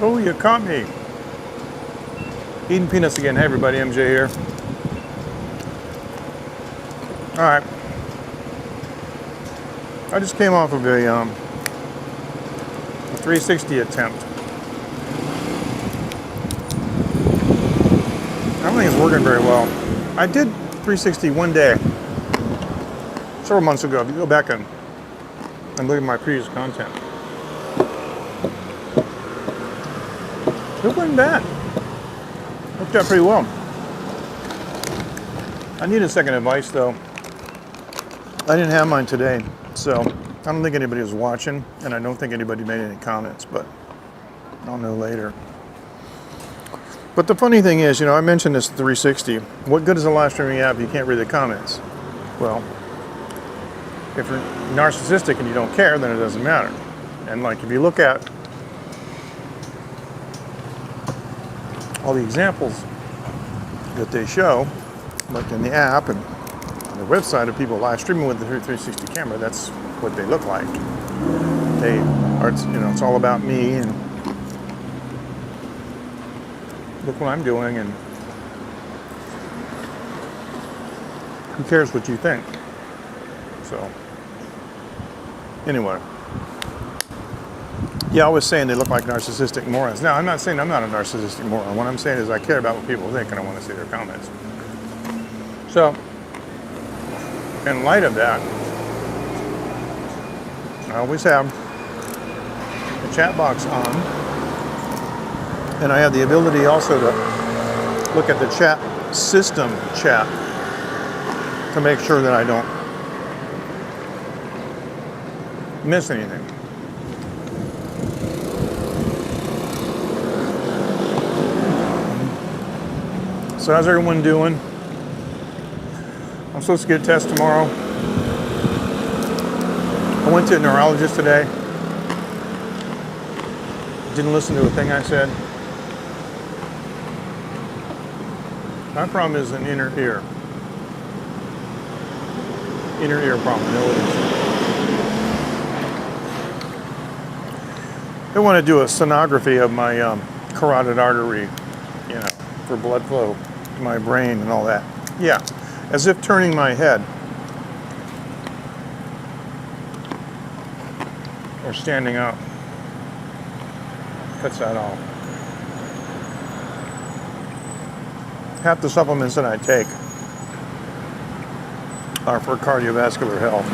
Oh, you caught me. Eating peanuts again. Hey everybody, MJ here. Alright. I just came off of a 360 attempt. I don't think it's working very well. I did 360 one day, several months ago. If you go back and look at my previous content, it wasn't bad. Worked out pretty well. I need a second advice though. I didn't have mine today, so I don't think anybody was watching, and I don't think anybody made any comments, but I'll know later. But the funny thing is, I mentioned this 360. What good is a live streaming app if you can't read the comments? Well, if you're narcissistic and you don't care, then it doesn't matter. And like if you look at all the examples that they show, like in the app and on the website of people live streaming with the 360 camera, that's what they look like. They are, it's all about me and look what I'm doing, and who cares what you think? So, anyway. Yeah, I was saying they look like narcissistic morons. Now, I'm not saying I'm not a narcissistic moron. What I'm saying is I care about what people think and I want to see their comments. So, in light of that, I always have the chat box on, and I have the ability also to look at the chat system chat to make sure that I don't miss anything. So how's everyone doing? I'm supposed to get a test tomorrow. I went to a neurologist today. Didn't listen to a thing I said. My problem is an inner ear. Inner ear problem. No, it is. I want to do a sonography of my carotid artery, for blood flow to my brain and all that. Yeah, as if turning my head or standing up cuts that off. Half the supplements that I take are for cardiovascular health.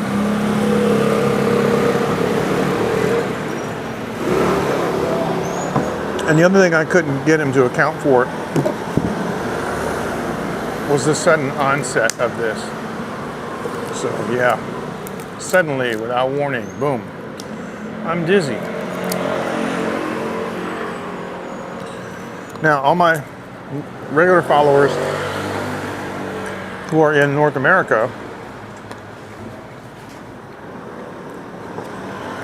And the other thing I couldn't get him to account for was the sudden onset of this. So yeah, suddenly, without warning, boom, I'm dizzy. Now, all my regular followers who are in North America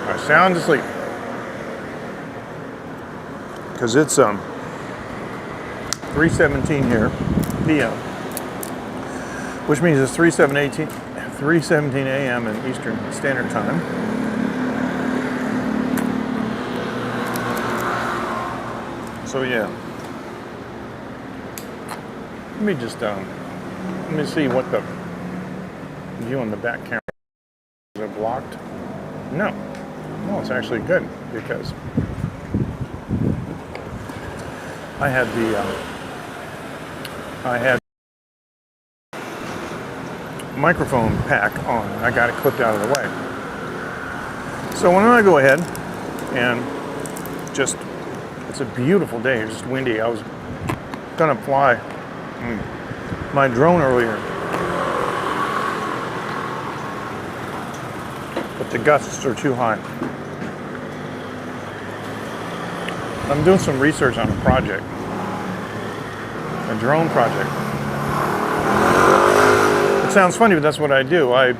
are sound asleep, because it's 3:17 here p.m., which means it's 3:17 a.m. in Eastern Standard Time. So yeah, let me just let me see what the view on the back camera is. It blocked? No, it's actually good, because I had microphone pack on. I got it clipped out of the way. So why don't I go ahead and just, it's a beautiful day, it's just windy. I was gonna fly my drone earlier, but the gusts are too high. I'm doing some research on a project, a drone project. It sounds funny, but that's what I do. I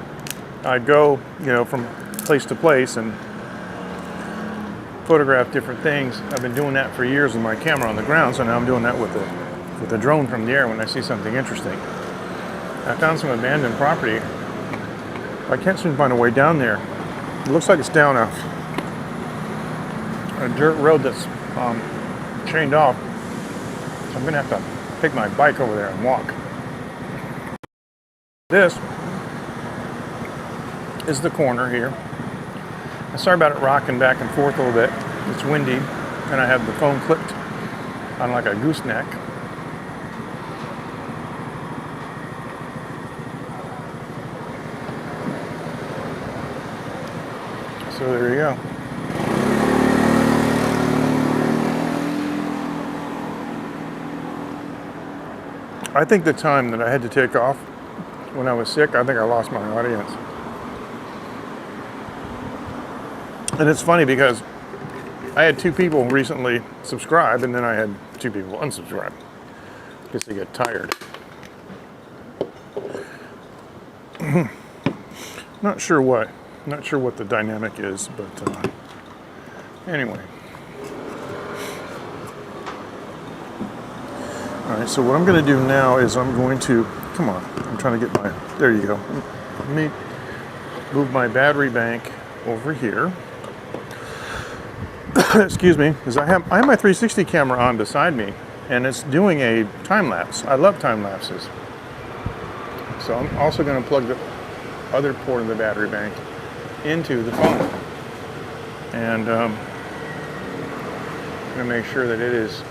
go, from place to place and photograph different things. I've been doing that for years with my camera on the ground, so now I'm doing that with the drone from the air when I see something interesting. I found some abandoned property. I can't seem to find a way down there. It looks like it's down a dirt road that's chained off. So I'm gonna have to take my bike over there and walk. This is the corner here. I'm sorry about it rocking back and forth a little bit. It's windy, and I have the phone clipped on like a gooseneck. So there you go. I think the time that I had to take off when I was sick, I think I lost my audience. And it's funny because I had 2 people recently subscribe, and then I had 2 people unsubscribe because they get tired. Not sure what the dynamic is, but anyway. All right, so what I'm going to do now is I'm going to, come on, I'm trying to get my, there you go. Let me move my battery bank over here. Excuse me, because I have my 360 camera on beside me, and it's doing a time lapse. I love time lapses. So I'm also going to plug the other port of the battery bank into the phone, and I'm going to make sure that it is,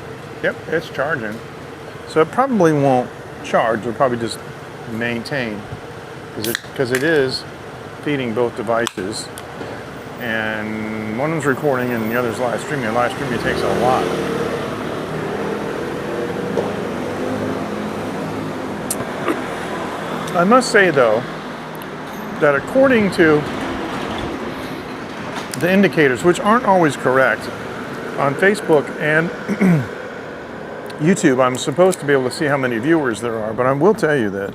yep, it's charging. So it probably won't charge, it'll probably just maintain, because it is feeding both devices, and one of them's recording and the other's live streaming. And live streaming takes a lot. I must say though, that according to the indicators, which aren't always correct, on Facebook and YouTube, I'm supposed to be able to see how many viewers there are, but I will tell you that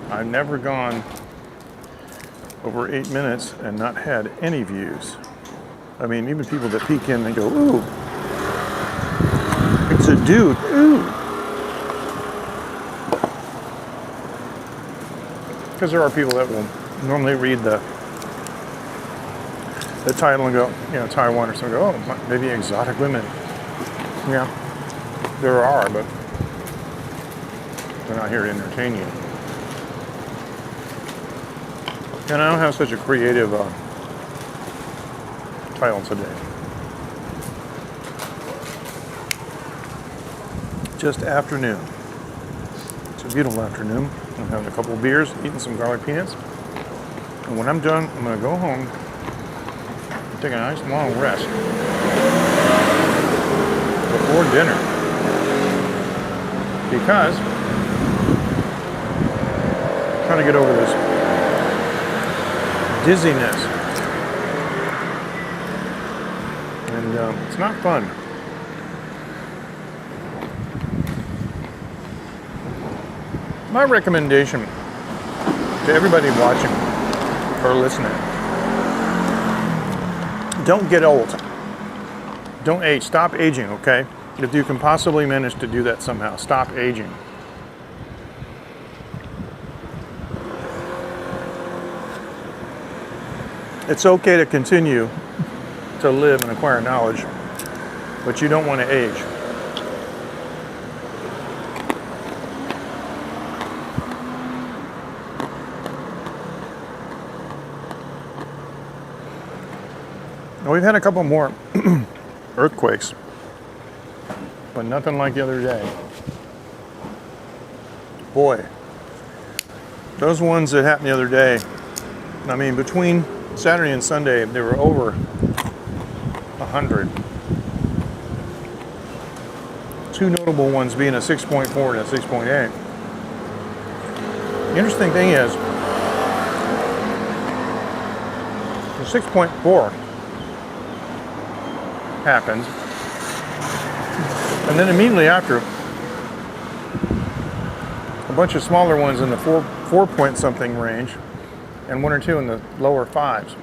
I've never gone over 8 minutes and not had any views. I mean, even people that peek in and go, ooh, it's a dude, ooh. Because there are people that will normally read the title and go, you know, Taiwan or something, go, oh, maybe exotic women. Yeah, there are, but they're not here to entertain you. And I don't have such a creative title today. Just afternoon. It's a beautiful afternoon. I'm having a couple of beers, eating some garlic peanuts. And when I'm done, I'm going to go home and take a nice long rest before dinner. Because I'm trying to get over this dizziness. And it's not fun. My recommendation to everybody watching or listening, don't get old. Don't age. Stop aging, okay? If you can possibly manage to do that somehow, stop aging. It's okay to continue to live and acquire knowledge, but you don't want to age. Now, we've had a couple more earthquakes, but nothing like the other day. Boy, those ones that happened the other day, I mean, between Saturday and Sunday, they were over 100. Two notable ones being a 6.4 and a 6.8. The interesting thing is, the 6.4 happens, and then immediately after, a bunch of smaller ones in the 4 point something range, and 1 or 2 in the lower 5s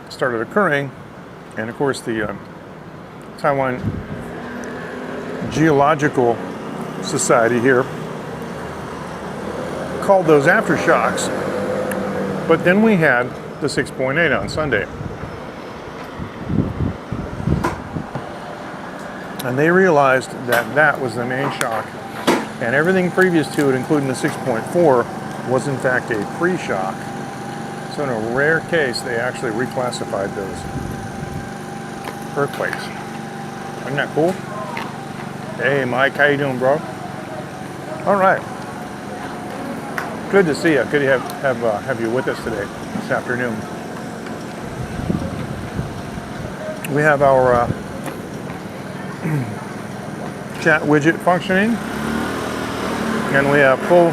started occurring. And of course, the Taiwan Geological Society here called those aftershocks. But then we had the 6.8 on Sunday. And they realized that that was the main shock. And everything previous to it, including the 6.4, was in fact a pre-shock. So in a rare case, they actually reclassified those earthquakes. Isn't that cool? Hey, Mike, how you doing, bro? All right. Good to see you. Good to have you with us today, this afternoon. We have our chat widget functioning, and we have full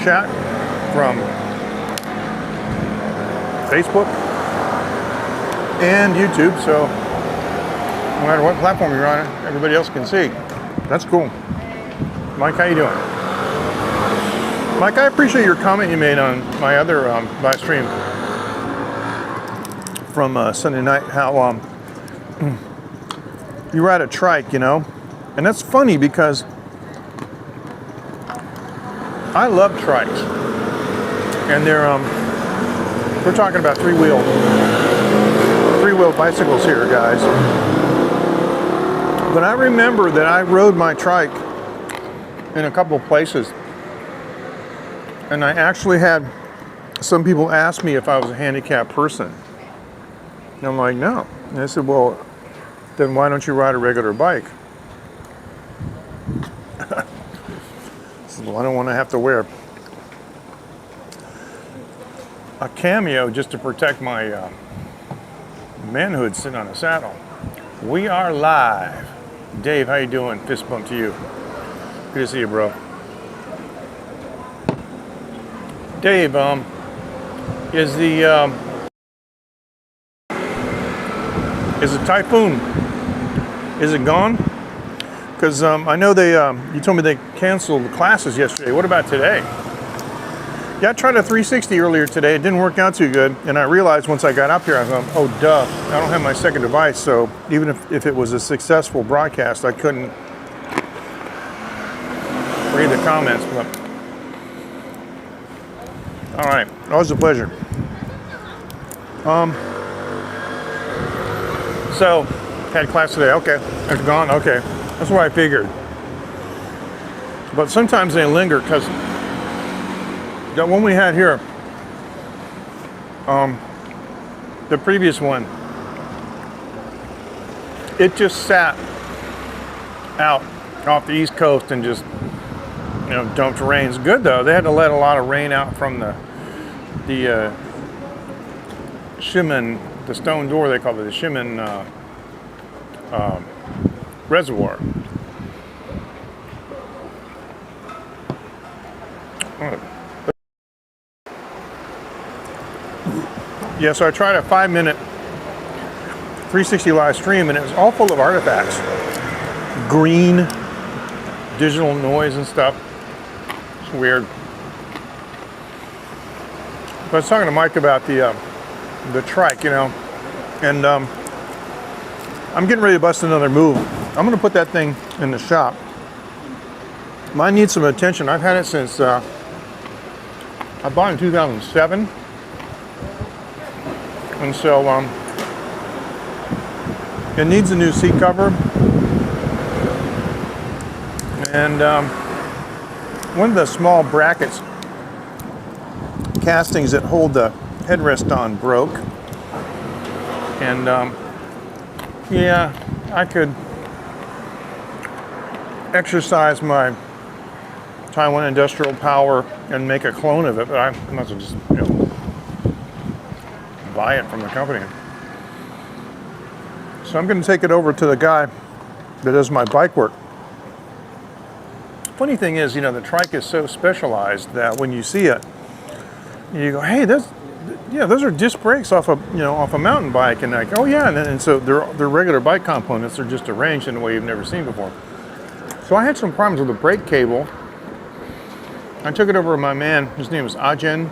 chat from Facebook and YouTube, so no matter what platform you're on, everybody else can see. That's cool. Mike, how you doing? Mike, I appreciate your comment you made on my other live stream from Sunday night, how you ride a trike, you know? And that's funny because I love trikes. And we're talking about three-wheel bicycles here, guys. But I remember that I rode my trike in a couple of places. And I actually had some people ask me if I was a handicapped person. And I'm like, no. And they said, well, then why don't you ride a regular bike? I said, well, I don't want to have to wear a cameo just to protect my manhood sitting on a saddle. We are live. Dave, how you doing? Fist bump to you. Good to see you, bro. Dave, is the typhoon, is it gone? Because I know you told me they canceled the classes yesterday. What about today? Yeah, I tried a 360 earlier today. It didn't work out too good. And I realized once I got up here, I was like, oh, duh, I don't have my second device. So even if it was a successful broadcast, I couldn't read the comments. But all right, always a pleasure. So, had class today. Okay, it's gone. Okay, that's what I figured. But sometimes they linger because the one we had here, the previous one, it just sat out off the East Coast and just, dumped rain. It's good though. They had to let a lot of rain out from the Shimen, the stone door they call it, the Shimen reservoir. Yeah, so I tried a 5-minute 360 live stream and it was all full of artifacts. Green, digital noise and stuff. It's weird. But I was talking to Mike about the trike, and I'm getting ready to bust another move. I'm going to put that thing in the shop. Mine needs some attention. I've had it since I bought it in 2007. And so it needs a new seat cover. And one of the small brackets, castings that hold the headrest on broke. And yeah, I could exercise my Taiwan industrial power and make a clone of it, but I might as well just buy it from the company. So I'm going to take it over to the guy that does my bike work. Funny thing is, the trike is so specialized that when you see it, you go, hey, those are disc brakes off a mountain bike, and like, oh yeah, and so they're regular bike components. They're just arranged in a way you've never seen before. So I had some problems with the brake cable. I took it over to my man. His name is Ajen,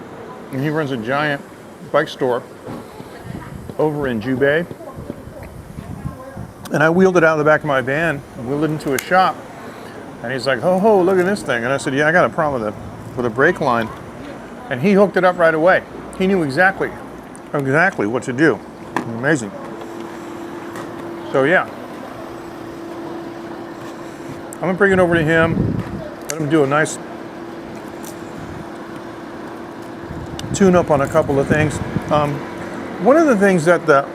and he runs a giant bike store over in Jubei. And I wheeled it out of the back of my van, wheeled it into a shop, and he's like, ho, look at this thing. And I said, yeah, I got a problem with a brake line. And he hooked it up right away. He knew exactly what to do. Amazing. So yeah. I'm gonna bring it over to him, let him do a nice tune up on a couple of things. One of the things that the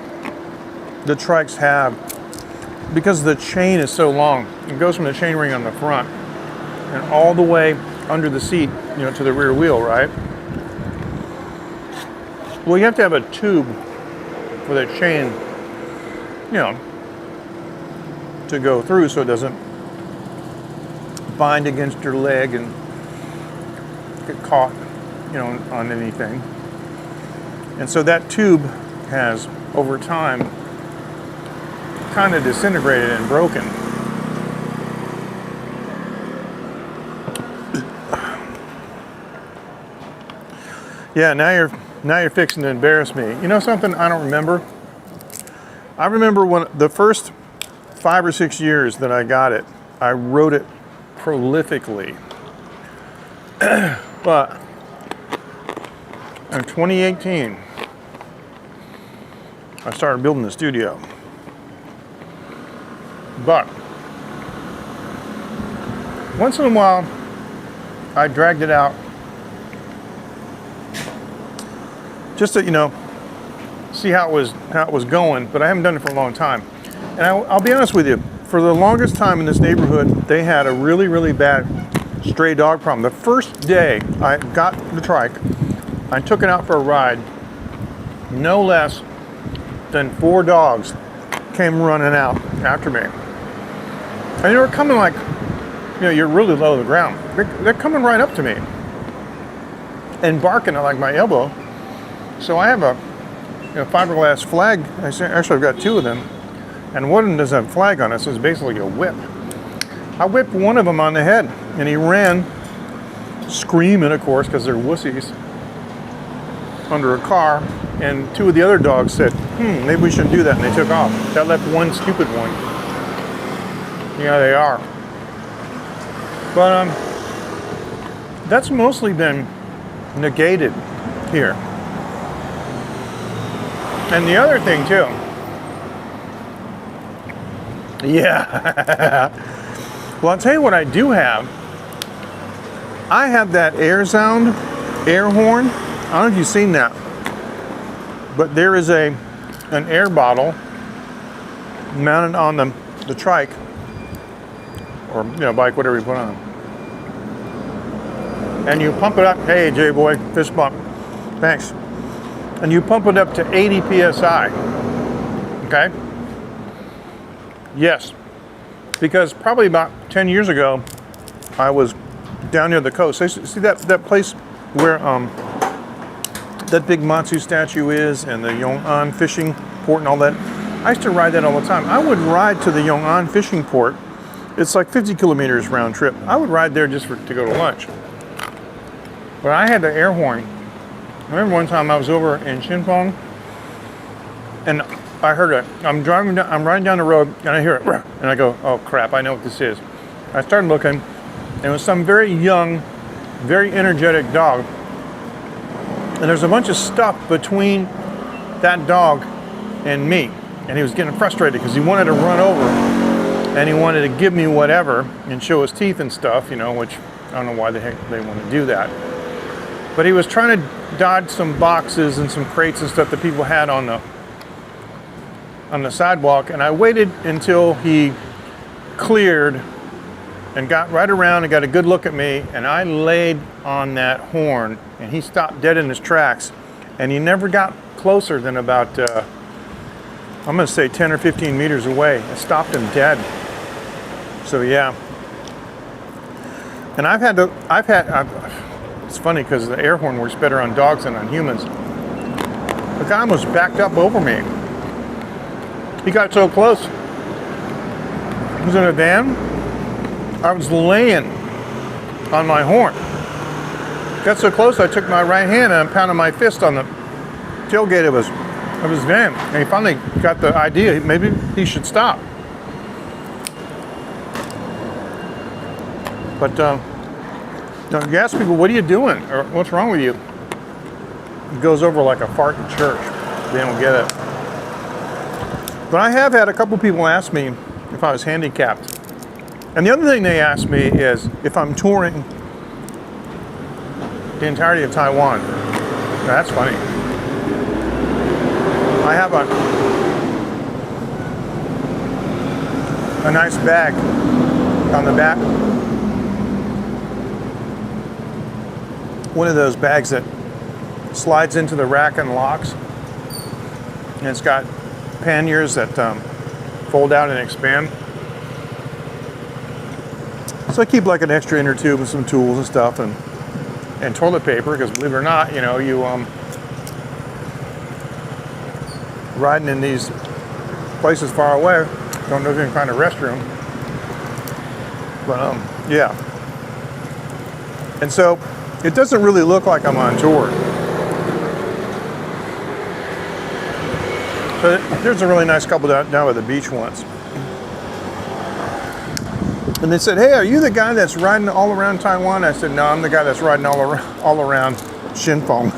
trikes have, because the chain is so long, it goes from the chain ring on the front and all the way under the seat, to the rear wheel, right? Well, you have to have a tube for that chain, to go through so it doesn't bind against your leg and get caught, on anything. And so that tube has, over time, kind of disintegrated and broken. Yeah, now you're fixing to embarrass me. You know something I don't remember? I remember when the first 5 or 6 years that I got it, I rode it prolifically. But in 2018, I started building the studio. But once in a while, I dragged it out just to, see how it was going. But I haven't done it for a long time. And I'll be honest with you, for the longest time in this neighborhood, they had a really, really bad stray dog problem. The first day I got the trike, I took it out for a ride. No less than 4 dogs came running out after me. And they were coming like, you're really low to the ground. They're coming right up to me and barking at like my elbow. So I have a fiberglass flag. Actually, I've got 2 of them. And one of them doesn't have a flag on it, so it's basically a whip. I whipped one of them on the head, and he ran, screaming, of course, because they're wussies, under a car. And 2 of the other dogs said, maybe we shouldn't do that, and they took off. That left one stupid one. Yeah, they are. But that's mostly been negated here. And the other thing too. Yeah. Well, I'll tell you what I do have. I have that air horn. I don't know if you've seen that. But there is an air bottle mounted on the trike, or bike, whatever you put on. And you pump it up. Hey, J-Boy, fist bump. Thanks. And you pump it up to 80 psi. Okay? Yes. Because probably about 10 years ago, I was down near the coast. See that place where that big Matsu statue is, and the Yong'an fishing port and all that? I used to ride that all the time. I would ride to the Yong'an fishing port. It's like 50 kilometers round trip. I would ride there just to go to lunch. But I had the air horn. I remember one time I was over in Shinpong, and I heard I'm riding down the road, and I hear it, and I go, oh crap, I know what this is. I started looking, and it was some very young, very energetic dog. And there's a bunch of stuff between that dog and me. And he was getting frustrated because he wanted to run over, and he wanted to give me whatever and show his teeth and stuff, which I don't know why the heck they want to do that. But he was trying to dodge some boxes and some crates and stuff that people had on the sidewalk, and I waited until he cleared and got right around and got a good look at me, and I laid on that horn, and he stopped dead in his tracks, and he never got closer than about I'm going to say 10 or 15 meters away. I stopped him dead. So yeah. And it's funny because the air horn works better on dogs than on humans. The guy almost backed up over me. He got so close. He was in a van. I was laying on my horn. Got so close, I took my right hand and I pounded my fist on the tailgate of his van. And he finally got the idea, maybe he should stop. But you ask people, what are you doing? Or what's wrong with you? It goes over like a fart in church. They don't get it. But I have had a couple people ask me if I was handicapped. And the other thing they asked me is if I'm touring the entirety of Taiwan. Now, that's funny. I have a nice bag on the back. One of those bags that slides into the rack and locks. And it's got panniers that fold out and expand. So I keep like an extra inner tube and some tools and stuff and toilet paper, because believe it or not, you know, you riding in these places far away, don't know if you can find a restroom. But yeah. And so it doesn't really look like I'm on tour. So there's a really nice couple down by the beach once. And they said, hey, are you the guy that's riding all around Taiwan? I said, no, I'm the guy that's riding all around Shinfeng.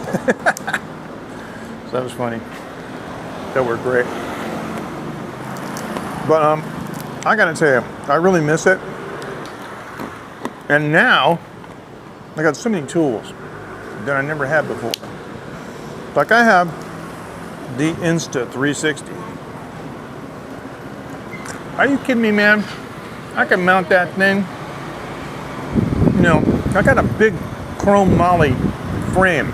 So that was funny. That worked great. But I gotta tell you, I really miss it. And now, I got so many tools that I never had before. Like I have the Insta 360. Are you kidding me, man? I can mount that thing. You know, I got a big chrome moly frame.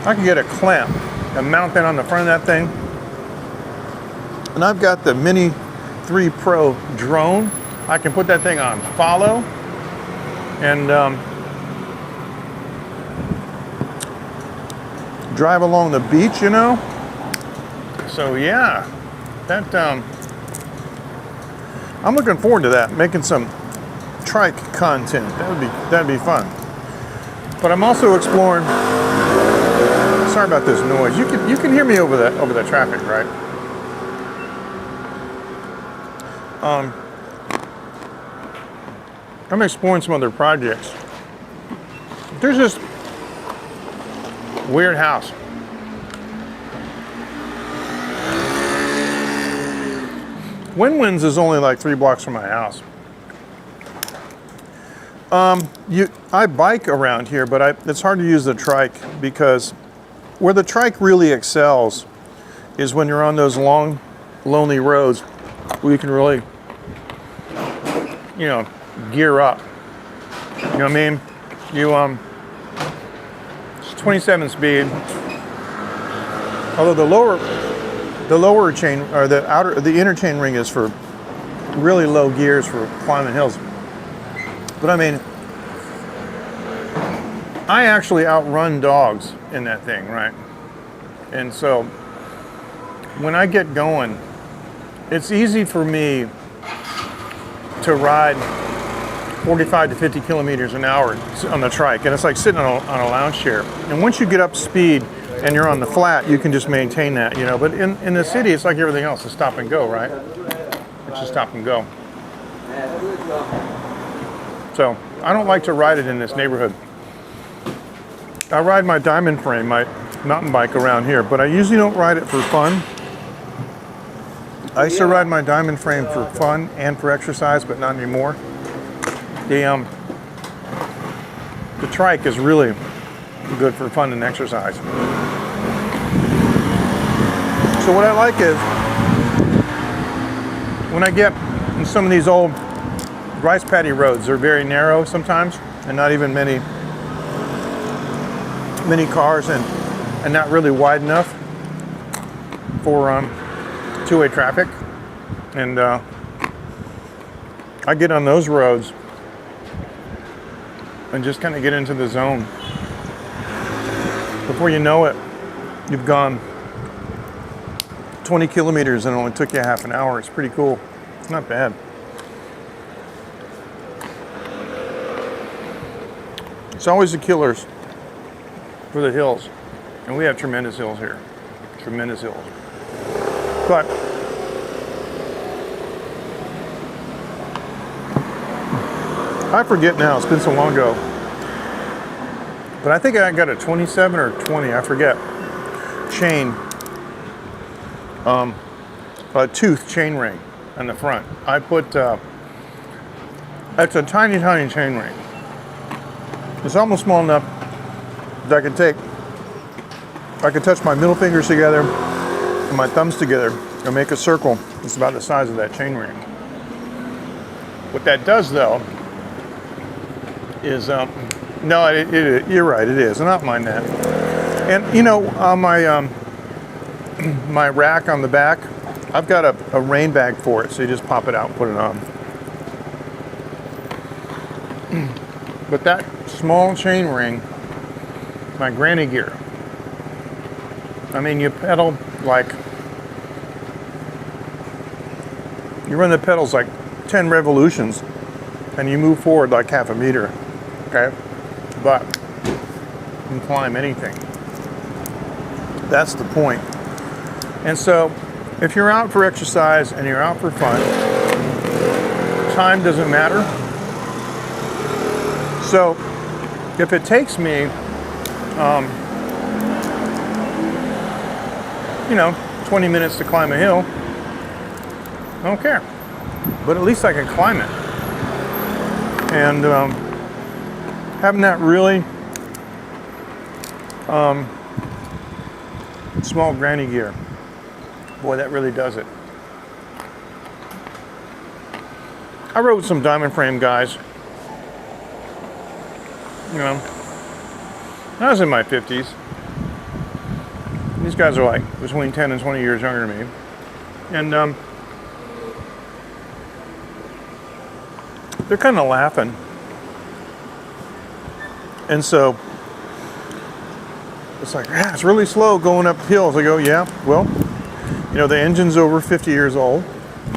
I can get a clamp and mount that on the front of that thing. And I've got the Mini 3 Pro drone. I can put that thing on follow and drive along the beach, you know. So yeah, that I'm looking forward to that, making some trike content. That'd be fun. But I'm also exploring. Sorry about this noise. You can hear me over the traffic, right? I'm exploring some other projects. There's this weird house. Win-Win's is only like 3 blocks from my house. I bike around here, but it's hard to use the trike, because where the trike really excels is when you're on those long, lonely roads where you can really, you know, gear up. You know what I mean? It's 27 speed. Although the lower chain, or the inner chain ring, is for really low gears for climbing hills. But I mean, I actually outrun dogs in that thing, right? And so when I get going, it's easy for me to ride 45 to 50 kilometers an hour on the trike, and it's like sitting on a lounge chair. And once you get up speed and you're on the flat, you can just maintain that, you know. But in the city, it's like everything else, it's stop and go, right? It's just stop and go. So I don't like to ride it in this neighborhood. I ride my diamond frame, my mountain bike, around here, but I usually don't ride it for fun. I used to ride my diamond frame for fun and for exercise, but not anymore. The trike is really good for fun and exercise. So what I like is when I get in some of these old rice paddy roads, they're very narrow sometimes, and not even many cars, and not really wide enough for two-way traffic. And I get on those roads and just kind of get into the zone. Before you know it, you've gone 20 kilometers and it only took you half an hour. It's pretty cool. It's not bad. It's always the killers for the hills. And we have tremendous hills here. Tremendous hills. But I forget now, it's been so long ago. But I think I got a 27 or 20, I forget, chain, a tooth chain ring on the front. I put It's a tiny, tiny chain ring. It's almost small enough that I could touch my middle fingers together and my thumbs together and make a circle. It's about the size of that chain ring. What that does, though, is, no, you're right, it is. I don't mind that. And, you know, on my rack on the back, I've got a rain bag for it, so you just pop it out and put it on. But that small chain ring, my granny gear. I mean, you pedal like, you run the pedals like 10 revolutions and you move forward like half a meter, okay? But you can climb anything. That's the point. And so if you're out for exercise and you're out for fun, time doesn't matter. So if it takes me, you know, 20 minutes to climb a hill, I don't care. But at least I can climb it. And having that really small granny gear, boy, that really does it. I rode with some diamond frame guys. You know, I was in my 50s. These guys are like between 10 and 20 years younger than me. And they're kind of laughing. And so it's like, yeah, it's really slow going up hills. I go, yeah, well, you know, the engine's over 50 years old.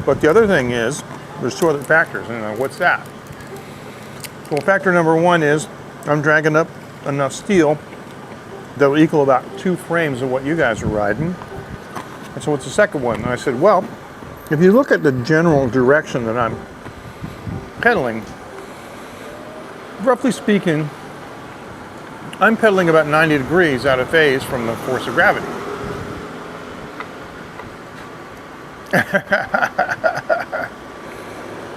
But the other thing is, there's two other factors. And what's that? Well, factor number one is I'm dragging up enough steel that will equal about 2 frames of what you guys are riding. And so what's the second one? And I said, well, if you look at the general direction that I'm pedaling, roughly speaking, I'm pedaling about 90 degrees out of phase from the force of gravity.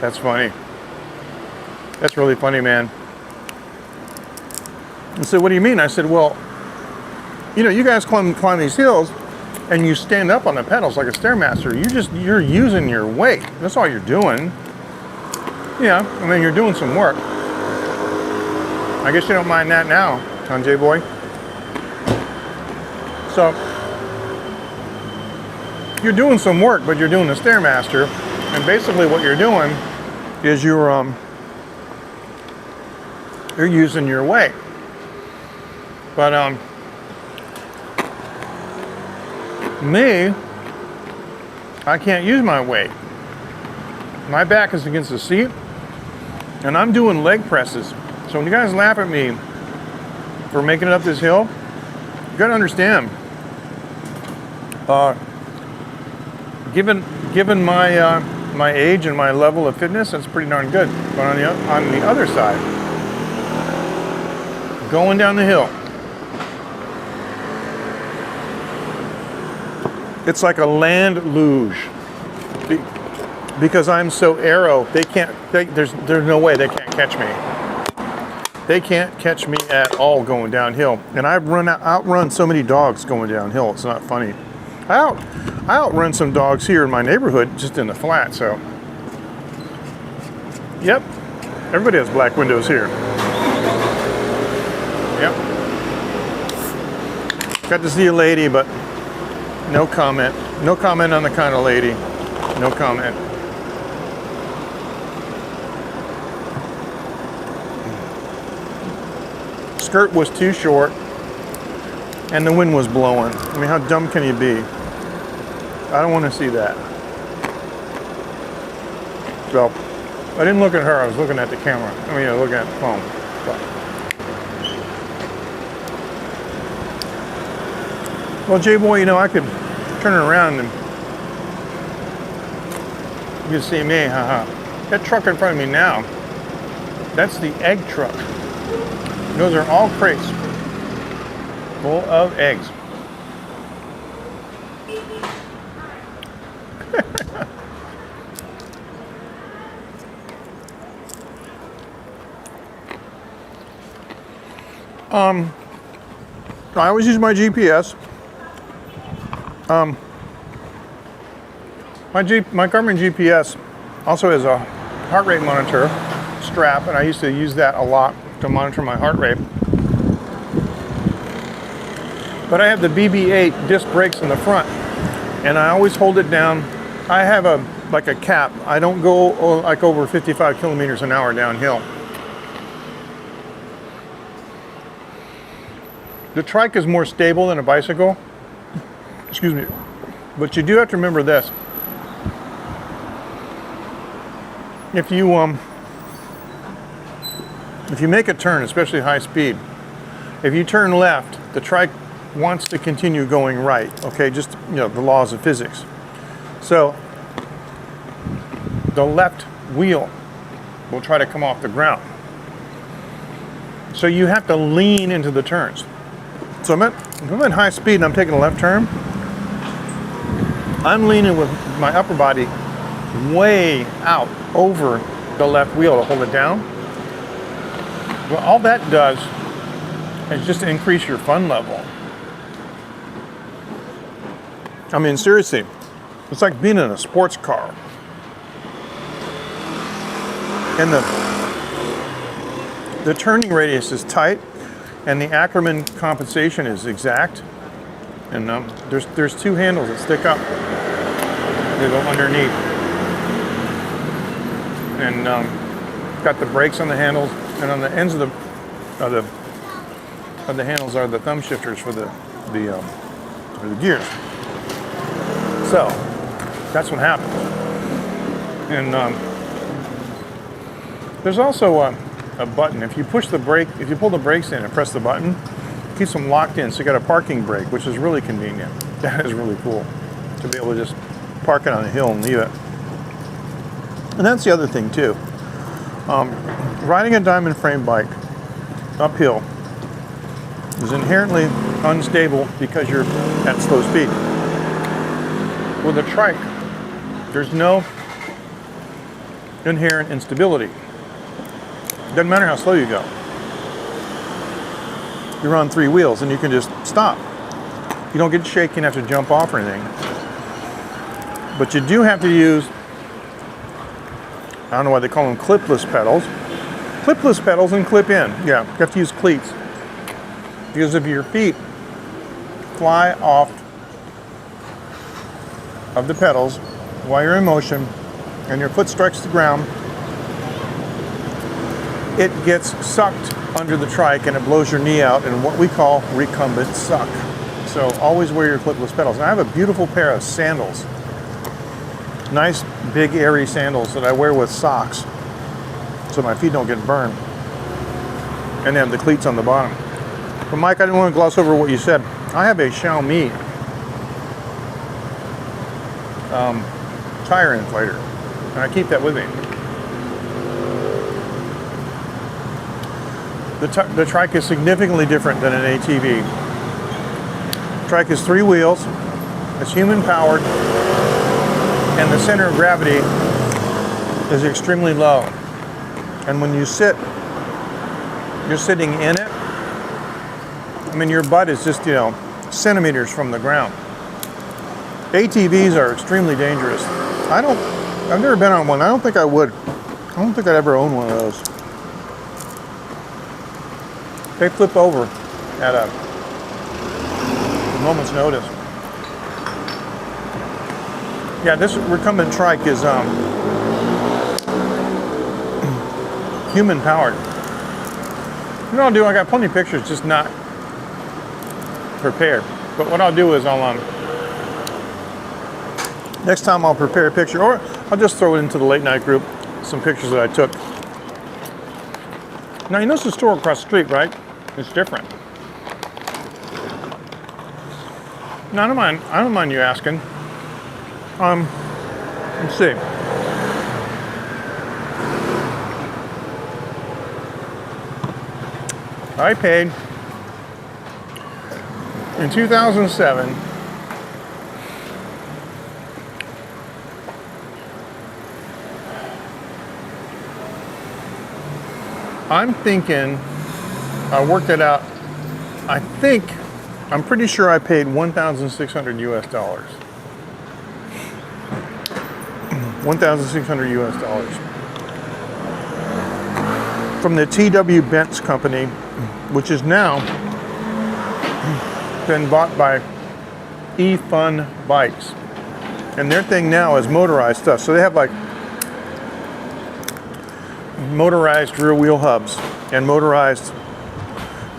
That's funny. That's really funny, man. And so what do you mean? I said, well, you know, you guys climb these hills and you stand up on the pedals like a Stairmaster. You're using your weight. That's all you're doing. Yeah, I mean, you're doing some work. I guess you don't mind that now, MJ boy. So, you're doing some work, but you're doing the Stairmaster. And basically what you're doing is you're using your weight. But me, I can't use my weight. My back is against the seat, and I'm doing leg presses. So when you guys laugh at me for making it up this hill, you gotta understand, given my my age and my level of fitness, that's pretty darn good. But on the other side, going down the hill, it's like a land luge. Because I'm so aero, there's no way they can't catch me. They can't catch me at all going downhill. And I've outrun so many dogs going downhill, it's not funny. I outrun some dogs here in my neighborhood, just in the flat, so. Yep, everybody has black windows here. Yep. Got to see a lady, but no comment. No comment on the kind of lady. No comment. Skirt was too short and the wind was blowing. I mean, how dumb can you be? I don't want to see that. So I didn't look at her, I was looking at the camera. I mean, looking at the phone. But. Well, J-Boy, you know, I could turn it around and you can see me, haha. That truck in front of me now, that's the egg truck. Those are all crates full of eggs. I always use my GPS. My Garmin GPS also has a heart rate monitor strap, and I used to use that a lot to monitor my heart rate. But I have the BB8 disc brakes in the front, and I always hold it down. I have a cap. I don't go like over 55 kilometers an hour downhill. The trike is more stable than a bicycle. Excuse me. But you do have to remember this. If you make a turn, especially high speed, if you turn left, the trike wants to continue going right. Okay, just the laws of physics. So the left wheel will try to come off the ground. So you have to lean into the turns. So if I'm at high speed and I'm taking a left turn, I'm leaning with my upper body way out over the left wheel to hold it down. Well, all that does is just increase your fun level. I mean, seriously, it's like being in a sports car. And the turning radius is tight, and the Ackerman compensation is exact. And there's two handles that stick up. They go underneath. And got the brakes on the handles, and on the ends of the handles are the thumb shifters for the gears. So that's what happens. And there's also a button. If you pull the brakes in and press the button, it keeps them locked in. So you got a parking brake, which is really convenient. That is really cool to be able to just park it on a hill and leave it. And that's the other thing too. Riding a diamond frame bike uphill is inherently unstable because you're at slow speed. With a trike, there's no inherent instability. Doesn't matter how slow you go. You're on three wheels and you can just stop. You don't get shaky and have to jump off or anything. But you do have to use, I don't know why they call them clipless pedals. Clipless pedals and clip in. Yeah, you have to use cleats. Because if your feet fly off of the pedals while you're in motion and your foot strikes the ground, it gets sucked under the trike and it blows your knee out in what we call recumbent suck. So always wear your clipless pedals. And I have a beautiful pair of sandals. Nice, big, airy sandals that I wear with socks so my feet don't get burned. And they have the cleats on the bottom. But Mike, I didn't want to gloss over what you said. I have a Xiaomi tire inflator, and I keep that with me. The trike is significantly different than an ATV. The trike is three wheels, it's human powered, and the center of gravity is extremely low. And when you sit, you're sitting in it. I mean, your butt is just, centimeters from the ground. ATVs are extremely dangerous. I've never been on one. I don't think I would. I don't think I'd ever own one of those. They flip over at a moment's notice. Yeah, this recumbent trike is human powered. You know what I'll do? I got plenty of pictures, just not prepared. But what I'll do is next time I'll prepare a picture, or I'll just throw it into the late night group, some pictures that I took. Now you notice the store across the street, right? It's different. No, I don't mind you asking. Let's see. I paid in 2007 I'm thinking, I worked it out I'm pretty sure I paid 1,600 US dollars. 1,600 US dollars. From the T.W. Bent's company, which is now been bought by E-Fun Bikes. And their thing now is motorized stuff. So they have like motorized rear wheel hubs and motorized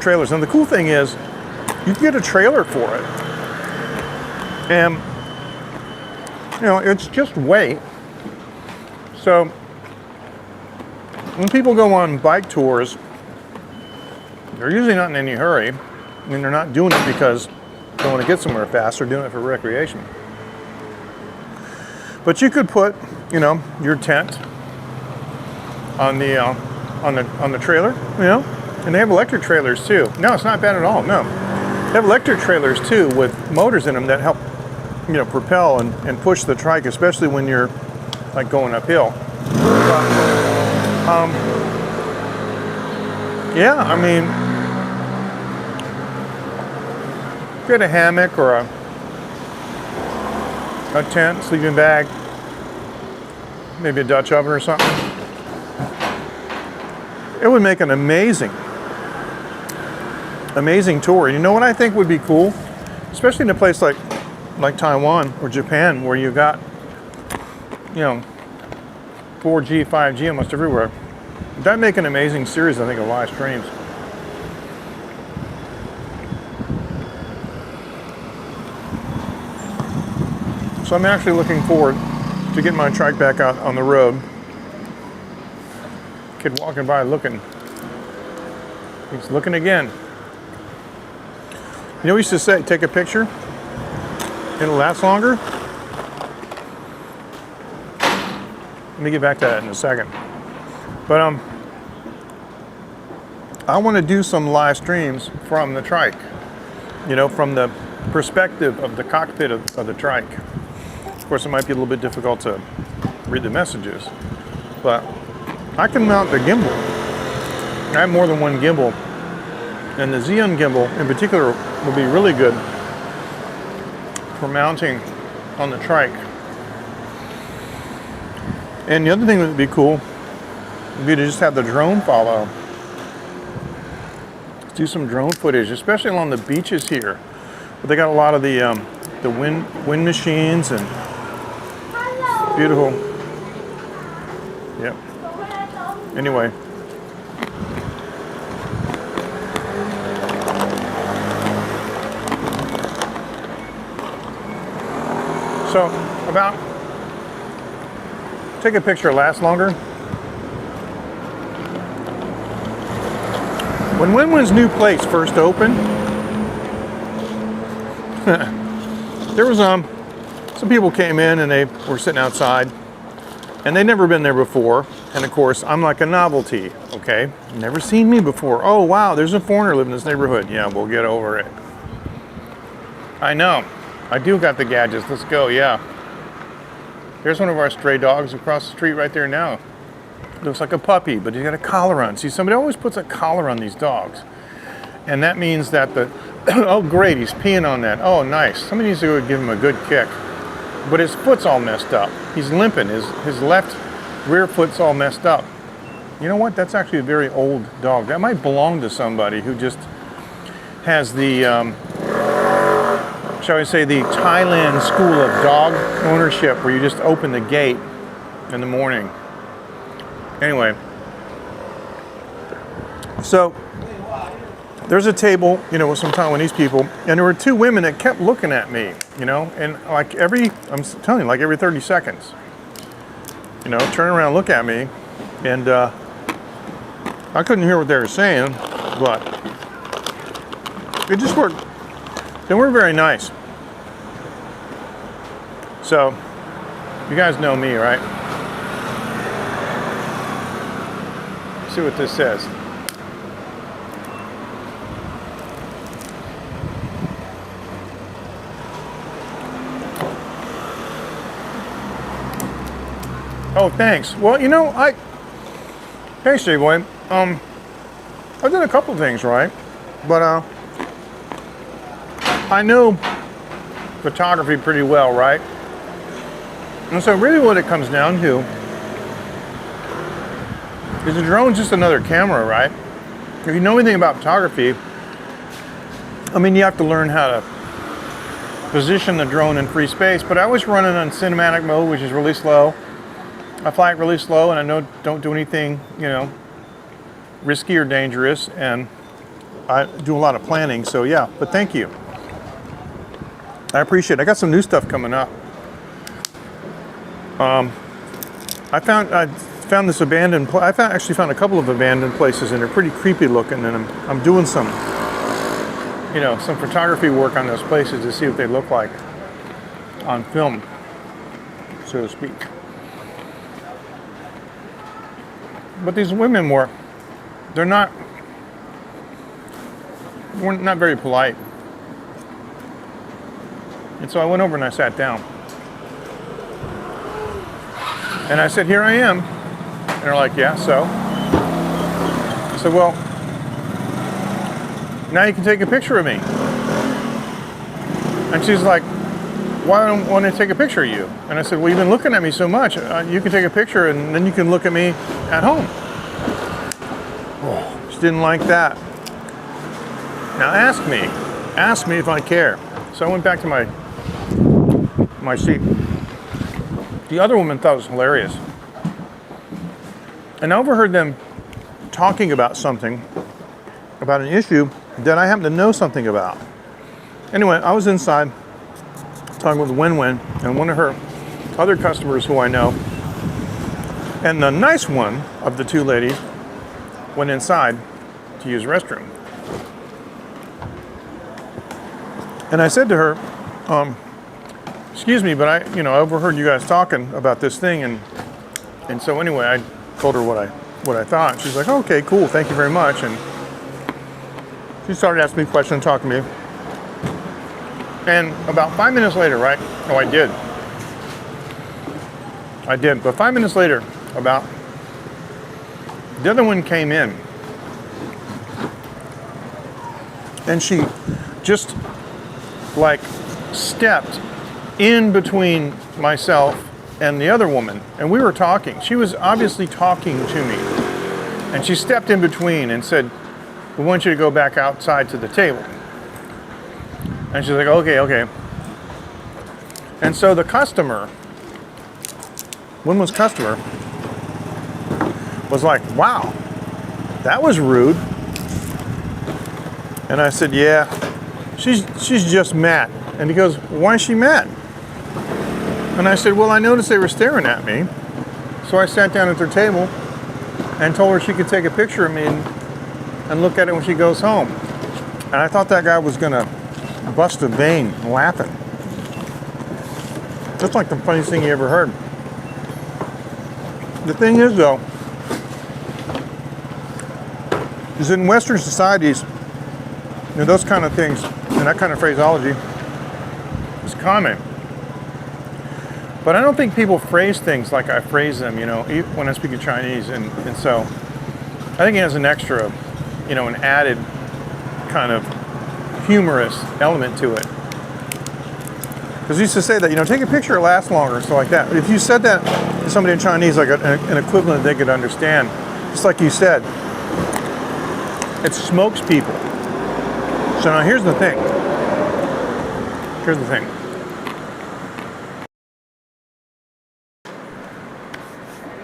trailers. And the cool thing is you can get a trailer for it. And you know, it's just weight. So when people go on bike tours, they're usually not in any hurry. I mean, they're not doing it because they want to get somewhere fast. They're doing it for recreation. But you could put, you know, your tent on the trailer, you know, and they have electric trailers too. No, it's not bad at all. No, they have electric trailers too with motors in them that help, you know, propel and push the trike, especially when you're like going uphill. But, yeah, I mean, get a hammock or a tent, sleeping bag, maybe a Dutch oven or something. It would make an amazing tour. You know what I think would be cool, especially in a place like Taiwan or Japan, where you got, you know, 4G, 5G almost everywhere. That'd make an amazing series, I think, of live streams. So I'm actually looking forward to getting my trike back out on the road. Kid walking by looking. He's looking again. You know, we used to say, take a picture, it'll last longer. Let me get back to that in a second. But I want to do some live streams from the trike. You know, from the perspective of the cockpit of the trike. Of course, it might be a little bit difficult to read the messages, but I can mount the gimbal. I have more than one gimbal, and the Xeon gimbal in particular will be really good for mounting on the trike. And the other thing that would be cool would be to just have the drone follow. Let's do some drone footage, especially along the beaches here. But they got a lot of the wind machines and beautiful. Yep. Anyway. So about take a picture lasts longer. When Win-Win's new place first opened, there was some people came in and they were sitting outside and they'd never been there before. And of course, I'm like a novelty, okay? Never seen me before. Oh wow, there's a foreigner living in this neighborhood. Yeah, we'll get over it. I know. I do got the gadgets. Let's go, yeah. There's one of our stray dogs across the street right there now. Looks like a puppy, but he's got a collar on. See, somebody always puts a collar on these dogs. And that means that oh great, he's peeing on that. Oh nice, somebody needs to go give him a good kick. But his foot's all messed up. He's limping, his left rear foot's all messed up. You know what, that's actually a very old dog. That might belong to somebody who just has the, shall we say, the Thailand school of dog ownership, where you just open the gate in the morning. Anyway, so there's a table, you know, with some Taiwanese people, and there were two women that kept looking at me, you know, and like I'm telling you, like every 30 seconds, you know, turn around, look at me, and I couldn't hear what they were saying, but it just worked. They were very nice. So, you guys know me, right? Let's see what this says. Oh, thanks. Well, you know, hey, Steve Boy, I did a couple things right, but I know photography pretty well, right? And so really what it comes down to is a drone's just another camera, right? If you know anything about photography, I mean, you have to learn how to position the drone in free space, but I always run it on cinematic mode, which is really slow. I fly it really slow, and I don't do anything, you know, risky or dangerous, and I do a lot of planning, so yeah, but thank you. I appreciate it. I got some new stuff coming up. I found this abandoned actually found a couple of abandoned places, and they're pretty creepy looking, and I'm doing some, you know, some photography work on those places to see what they look like on film, so to speak. But these women we're not very polite. And so I went over and I sat down. And I said, here I am. And they're like, yeah, so? I said, well, now you can take a picture of me. And she's like, why don't I want to take a picture of you? And I said, well, you've been looking at me so much. You can take a picture and then you can look at me at home. Oh, she didn't like that. Now ask me if I care. So I went back to my seat. The other woman thought it was hilarious. And I overheard them talking about something, about an issue that I happen to know something about. Anyway, I was inside talking with Win-Win and one of her other customers who I know. And the nice one of the two ladies went inside to use the restroom. And I said to her, excuse me, but I overheard you guys talking about this thing, and so anyway, I told her what I thought. She's like, oh, okay, cool, thank you very much. And she started asking me questions, talking to me. And about 5 minutes later, right? Oh, I did. But 5 minutes later, about the other one came in, and she just like stepped in between myself and the other woman, and we were talking. She was obviously talking to me, and she stepped in between and said, we want you to go back outside to the table. And she's like, okay. And so the customer, woman's customer, was like, wow, that was rude. And I said, yeah, she's just mad. And he goes, why is she mad? And I said, well, I noticed they were staring at me. So I sat down at their table and told her she could take a picture of me and look at it when she goes home. And I thought that guy was gonna bust a vein laughing. That's like the funniest thing you ever heard. The thing is, though, is in Western societies, you know, those kind of things and that kind of phraseology is common. But I don't think people phrase things like I phrase them, you know, when I speak in Chinese. And so I think it has an extra, you know, an added kind of humorous element to it. Because we used to say that, you know, take a picture, it lasts longer, stuff like that. But if you said that to somebody in Chinese, like an equivalent they could understand, just like you said, it smokes people. So now here's the thing.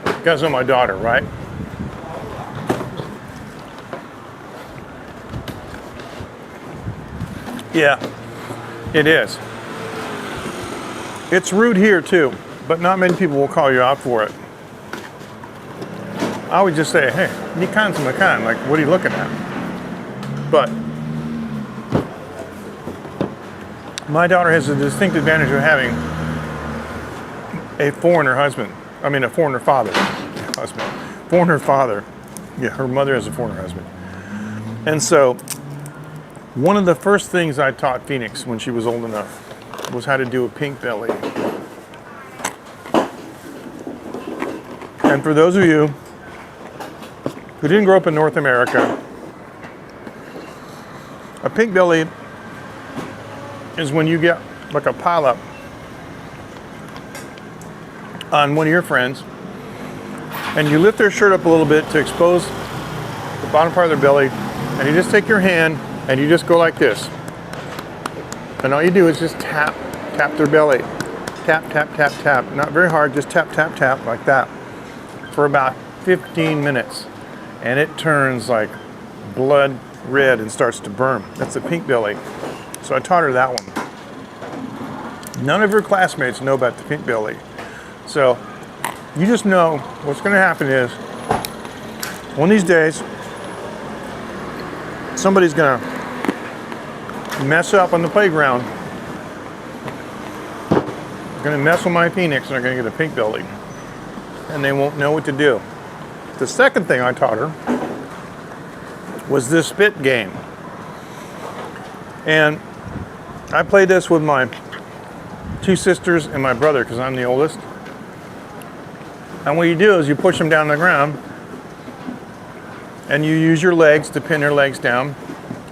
You guys know my daughter, right? Yeah, it is. It's rude here too, but not many people will call you out for it. I would just say, hey, ni kan to makan, like, what are you looking at? But my daughter has a distinct advantage of having a foreigner husband. I mean, a foreigner father. Foreigner father. Yeah, her mother has a foreigner husband. And so, one of the first things I taught Phoenix when she was old enough was how to do a pink belly. And for those of you who didn't grow up in North America, a pink belly is when you get like a pileup on one of your friends, and you lift their shirt up a little bit to expose the bottom part of their belly, and you just take your hand and you just go like this. And all you do is just tap their belly. Tap, tap, tap, tap. Not very hard, just tap, tap, tap like that for about 15 minutes. And it turns like blood red and starts to burn. That's the pink belly. So I taught her that one. None of her classmates know about the pink belly. So you just know what's going to happen is one of these days somebody's going to mess up on the playground. They're going to mess with my Phoenix and they're going to get a pink belly. And they won't know what to do. The second thing I taught her was this spit game. And I played this with my two sisters and my brother because I'm the oldest. And what you do is you push them down the ground and you use your legs to pin their legs down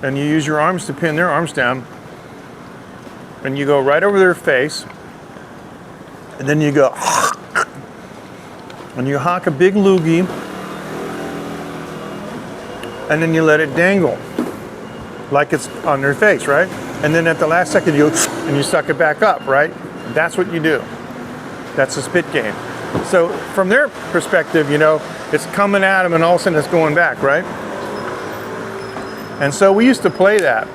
and you use your arms to pin their arms down and you go right over their face and then you go and you honk a big loogie and then you let it dangle like it's on their face, right? And then at the last second you and you suck it back up, right? That's what you do. That's a spit game. So from their perspective, you know, it's coming at them and all of a sudden it's going back, right? And so we used to play that.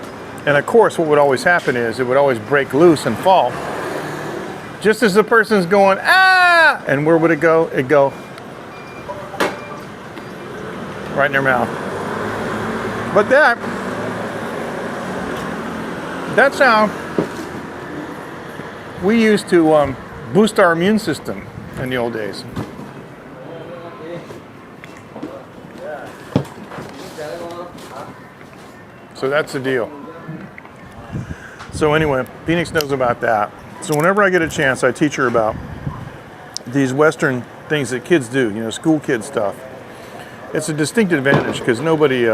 And of course, what would always happen is it would always break loose and fall. Just as the person's going, ah! And where would it go? It'd go right in their mouth. But that's how we used to boost our immune system in the old days. So that's the deal. So anyway, Phoenix knows about that. So whenever I get a chance, I teach her about these Western things that kids do, you know, school kid stuff. It's a distinct advantage because nobody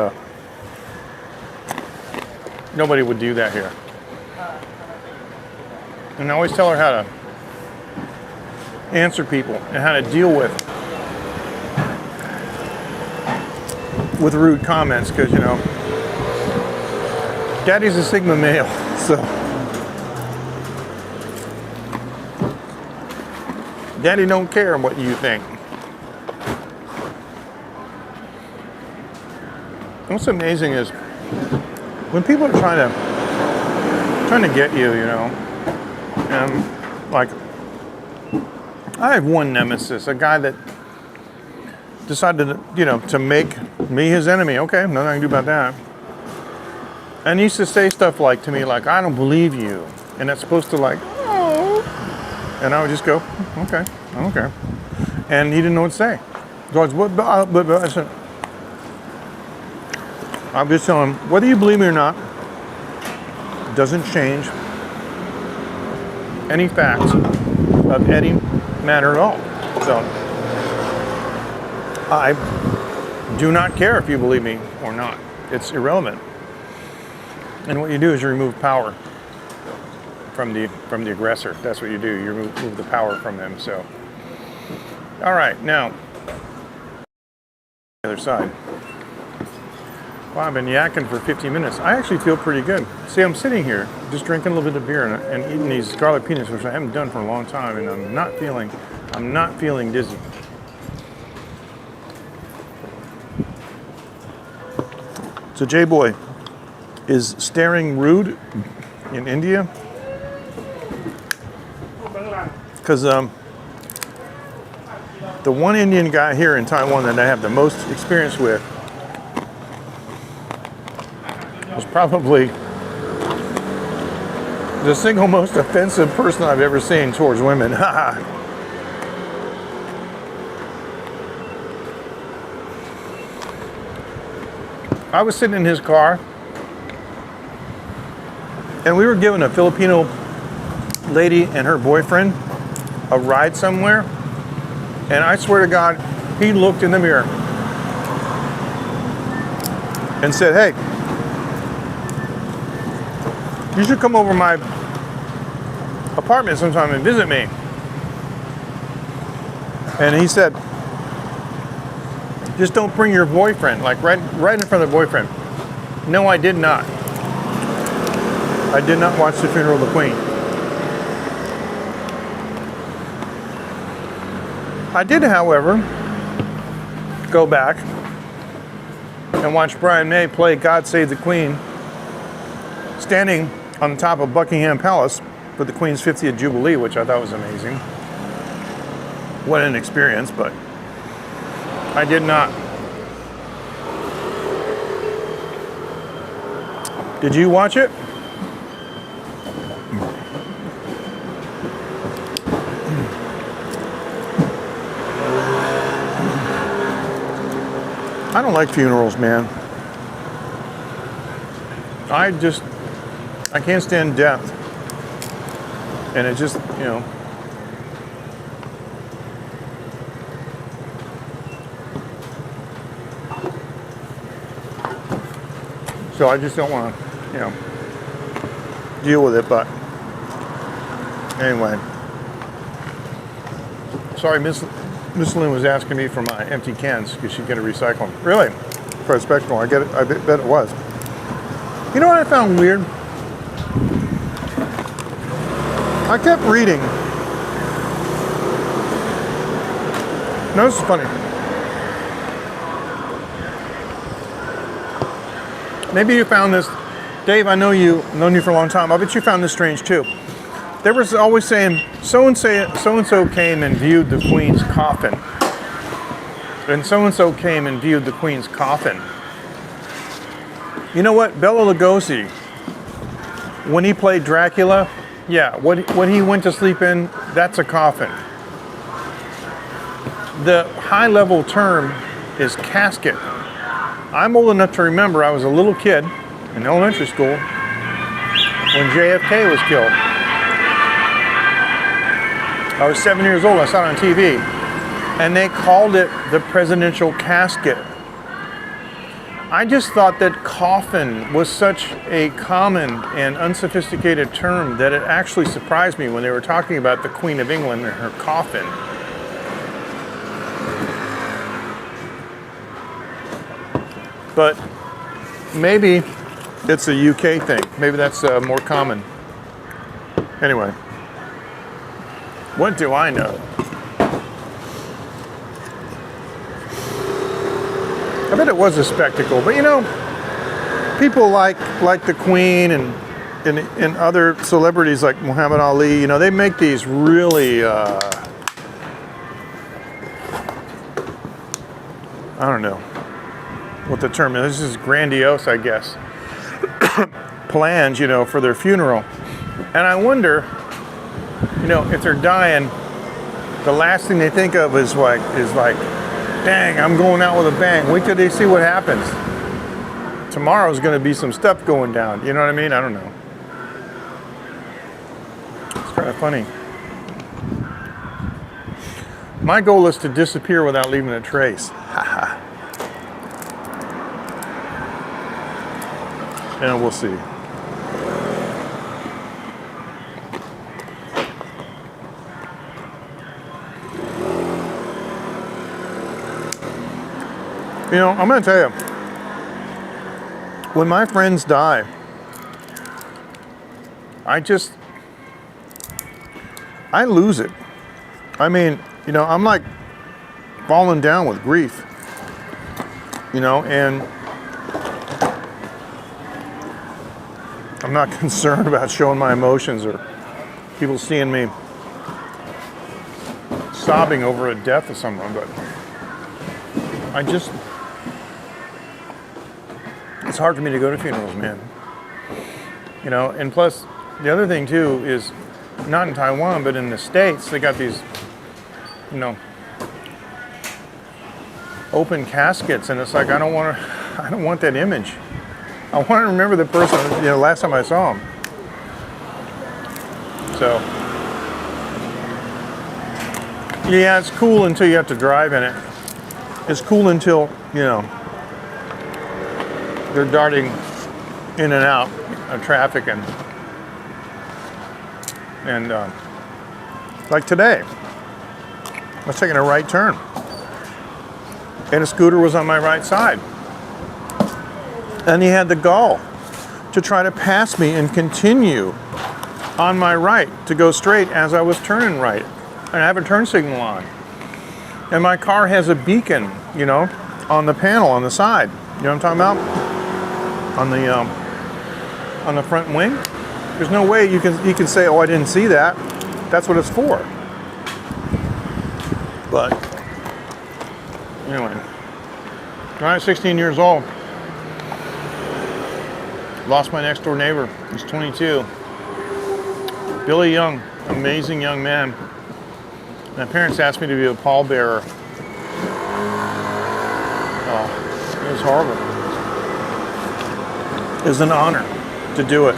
would do that here. And I always tell her how to answer people and how to deal with rude comments because, you know, Daddy's a Sigma male, so Daddy don't care what you think. What's amazing is when people are trying to get you, you know, and like I have one nemesis, a guy that decided, you know, to make me his enemy. Okay, nothing I can do about that. And he used to say stuff like to me, like, I don't believe you. And that's supposed to like, oh. And I would just go, okay, I don't care. And he didn't know what to say. So I said, I'm just telling him, whether you believe me or not, doesn't change any facts of any matter at all. So I do not care if you believe me or not. It's irrelevant. And what you do is you remove power from the aggressor. That's what you do. You remove the power from them. So, all right, now the other side. Well, I've been yakking for 15 minutes. I actually feel pretty good. See, I'm sitting here just drinking a little bit of beer and eating these garlic peanuts, which I haven't done for a long time, and I'm not feeling dizzy. So J-Boy is staring rude in India because the one Indian guy here in Taiwan that I have the most experience with was probably the single most offensive person I've ever seen towards women. I was sitting in his car and we were giving a Filipino lady and her boyfriend a ride somewhere. And I swear to God, he looked in the mirror and said, hey, you should come over my apartment sometime and visit me. And he said, just don't bring your boyfriend, like right in front of the boyfriend. No, I did not. I did not watch the funeral of the Queen. I did, however, go back and watch Brian May play God Save the Queen, standing on the top of Buckingham Palace for the Queen's 50th Jubilee, which I thought was amazing. What an experience, but I did not. Did you watch it? I don't like funerals, man. I can't stand death. And it just, you know. So I just don't want to, you know, deal with it, but anyway. Sorry, Miss Lynn was asking me for my empty cans because she's going to recycle them. Really? For a spectacle, I get it. I bet it was. You know what I found weird? I kept reading. No, this is funny. Maybe you found this, Dave. I know you've known you for a long time. I bet you found this strange too. There was always saying, so and so came and viewed the Queen's coffin. And so came and viewed the Queen's coffin. You know what? Bela Lugosi, when he played Dracula, yeah, what he went to sleep in, that's a coffin. The high-level term is casket. I'm old enough to remember I was a little kid in elementary school when JFK was killed. I was 7 years old. I saw it on TV. And they called it the presidential casket. I just thought that coffin was such a common and unsophisticated term that it actually surprised me when they were talking about the Queen of England and her coffin. But maybe it's a UK thing. Maybe that's more common. Anyway. What do I know? I bet it was a spectacle, but you know, people like the Queen and other celebrities like Muhammad Ali, you know, they make these really, I don't know what the term is. This is grandiose, I guess. Plans, you know, for their funeral. And I wonder, you know, if they're dying, the last thing they think of is like, dang, I'm going out with a bang. Wait till they see what happens. Tomorrow's going to be some stuff going down. You know what I mean? I don't know. It's kind of funny. My goal is to disappear without leaving a trace. And we'll see. You know, I'm going to tell you, when my friends die, I lose it. I mean, you know, I'm like falling down with grief, you know, and I'm not concerned about showing my emotions or people seeing me sobbing over a death of someone, but it's hard for me to go to funerals, man. You know, and plus, the other thing too is, not in Taiwan, but in the States, they got these, you know, open caskets, and it's like, I don't want that image. I want to remember the person, you know, last time I saw him. So, yeah, it's cool until you have to drive in it. It's cool until, you know, they're darting in and out of traffic, and And like today, I was taking a right turn, and a scooter was on my right side. And he had the gall to try to pass me and continue on my right to go straight as I was turning right. And I have a turn signal on. And my car has a beacon, you know, on the panel on the side. You know what I'm talking about? On the front wing. There's no way you can say, oh, I didn't see that. That's what it's for. But anyway, when I was 16 years old, lost my next door neighbor. He's 22. Billy Young, amazing young man. My parents asked me to be a pallbearer. Oh, it was horrible. It was an honor to do it.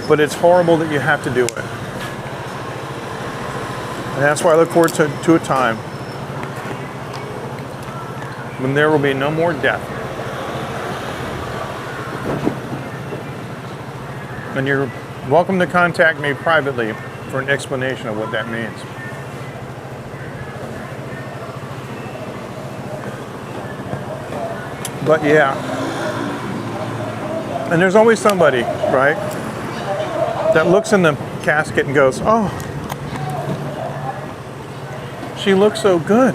But it's horrible that you have to do it. And that's why I look forward to a time when there will be no more death. And you're welcome to contact me privately for an explanation of what that means. But yeah, and there's always somebody, right, that looks in the casket and goes, oh, she looks so good.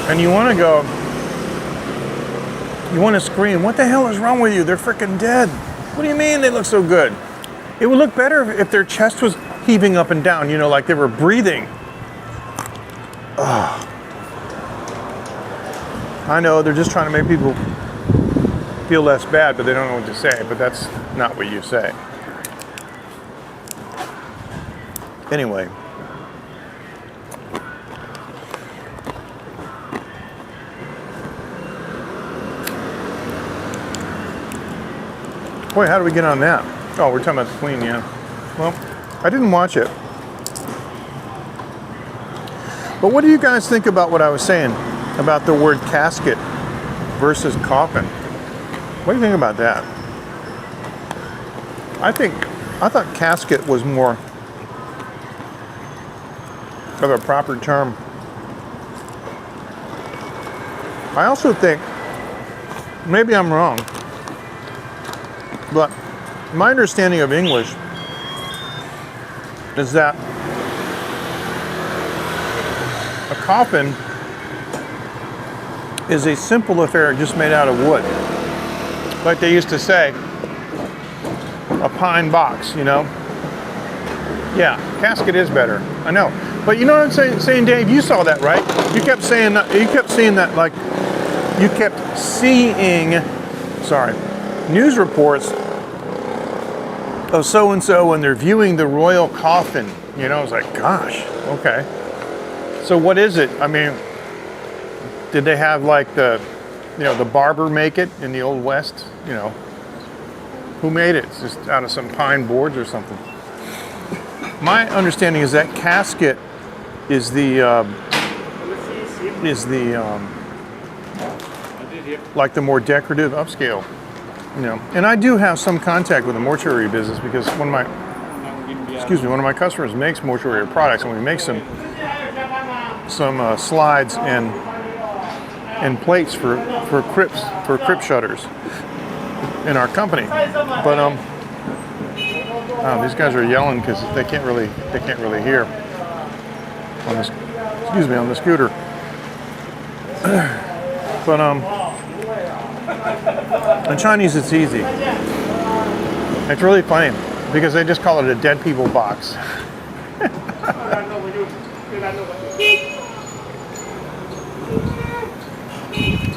And you want to go, you want to scream, what the hell is wrong with you? They're freaking dead. What do you mean they look so good? It would look better if their chest was heaving up and down, you know, like they were breathing. Ugh. I know they're just trying to make people feel less bad, but they don't know what to say. But that's not what you say. Anyway. Boy, how do we get on that? Oh, we're talking about the Queen, yeah. Well, I didn't watch it. But what do you guys think about what I was saying about the word casket versus coffin? What do you think about that? I thought casket was more of a proper term. I also think, maybe I'm wrong, but my understanding of English is that a coffin is a simple affair just made out of wood. Like they used to say, a pine box, you know? Yeah, casket is better, I know. But you know what I'm saying, Dave? You saw that, right? You kept seeing that, like, you kept seeing, news reports of so-and-so and they're viewing the royal coffin. You know, I was like, gosh, okay. So what is it? I mean, did they have like the barber make it in the Old West? You know, who made it? It's just out of some pine boards or something. My understanding is that casket is like the more decorative upscale. You know, and I do have some contact with the mortuary business because one of my customers makes mortuary products, and we make some slides and plates for crypt shutters in our company. But these guys are yelling because they can't really hear on this. On the scooter. But in Chinese, it's easy. It's really funny because they just call it a dead people box.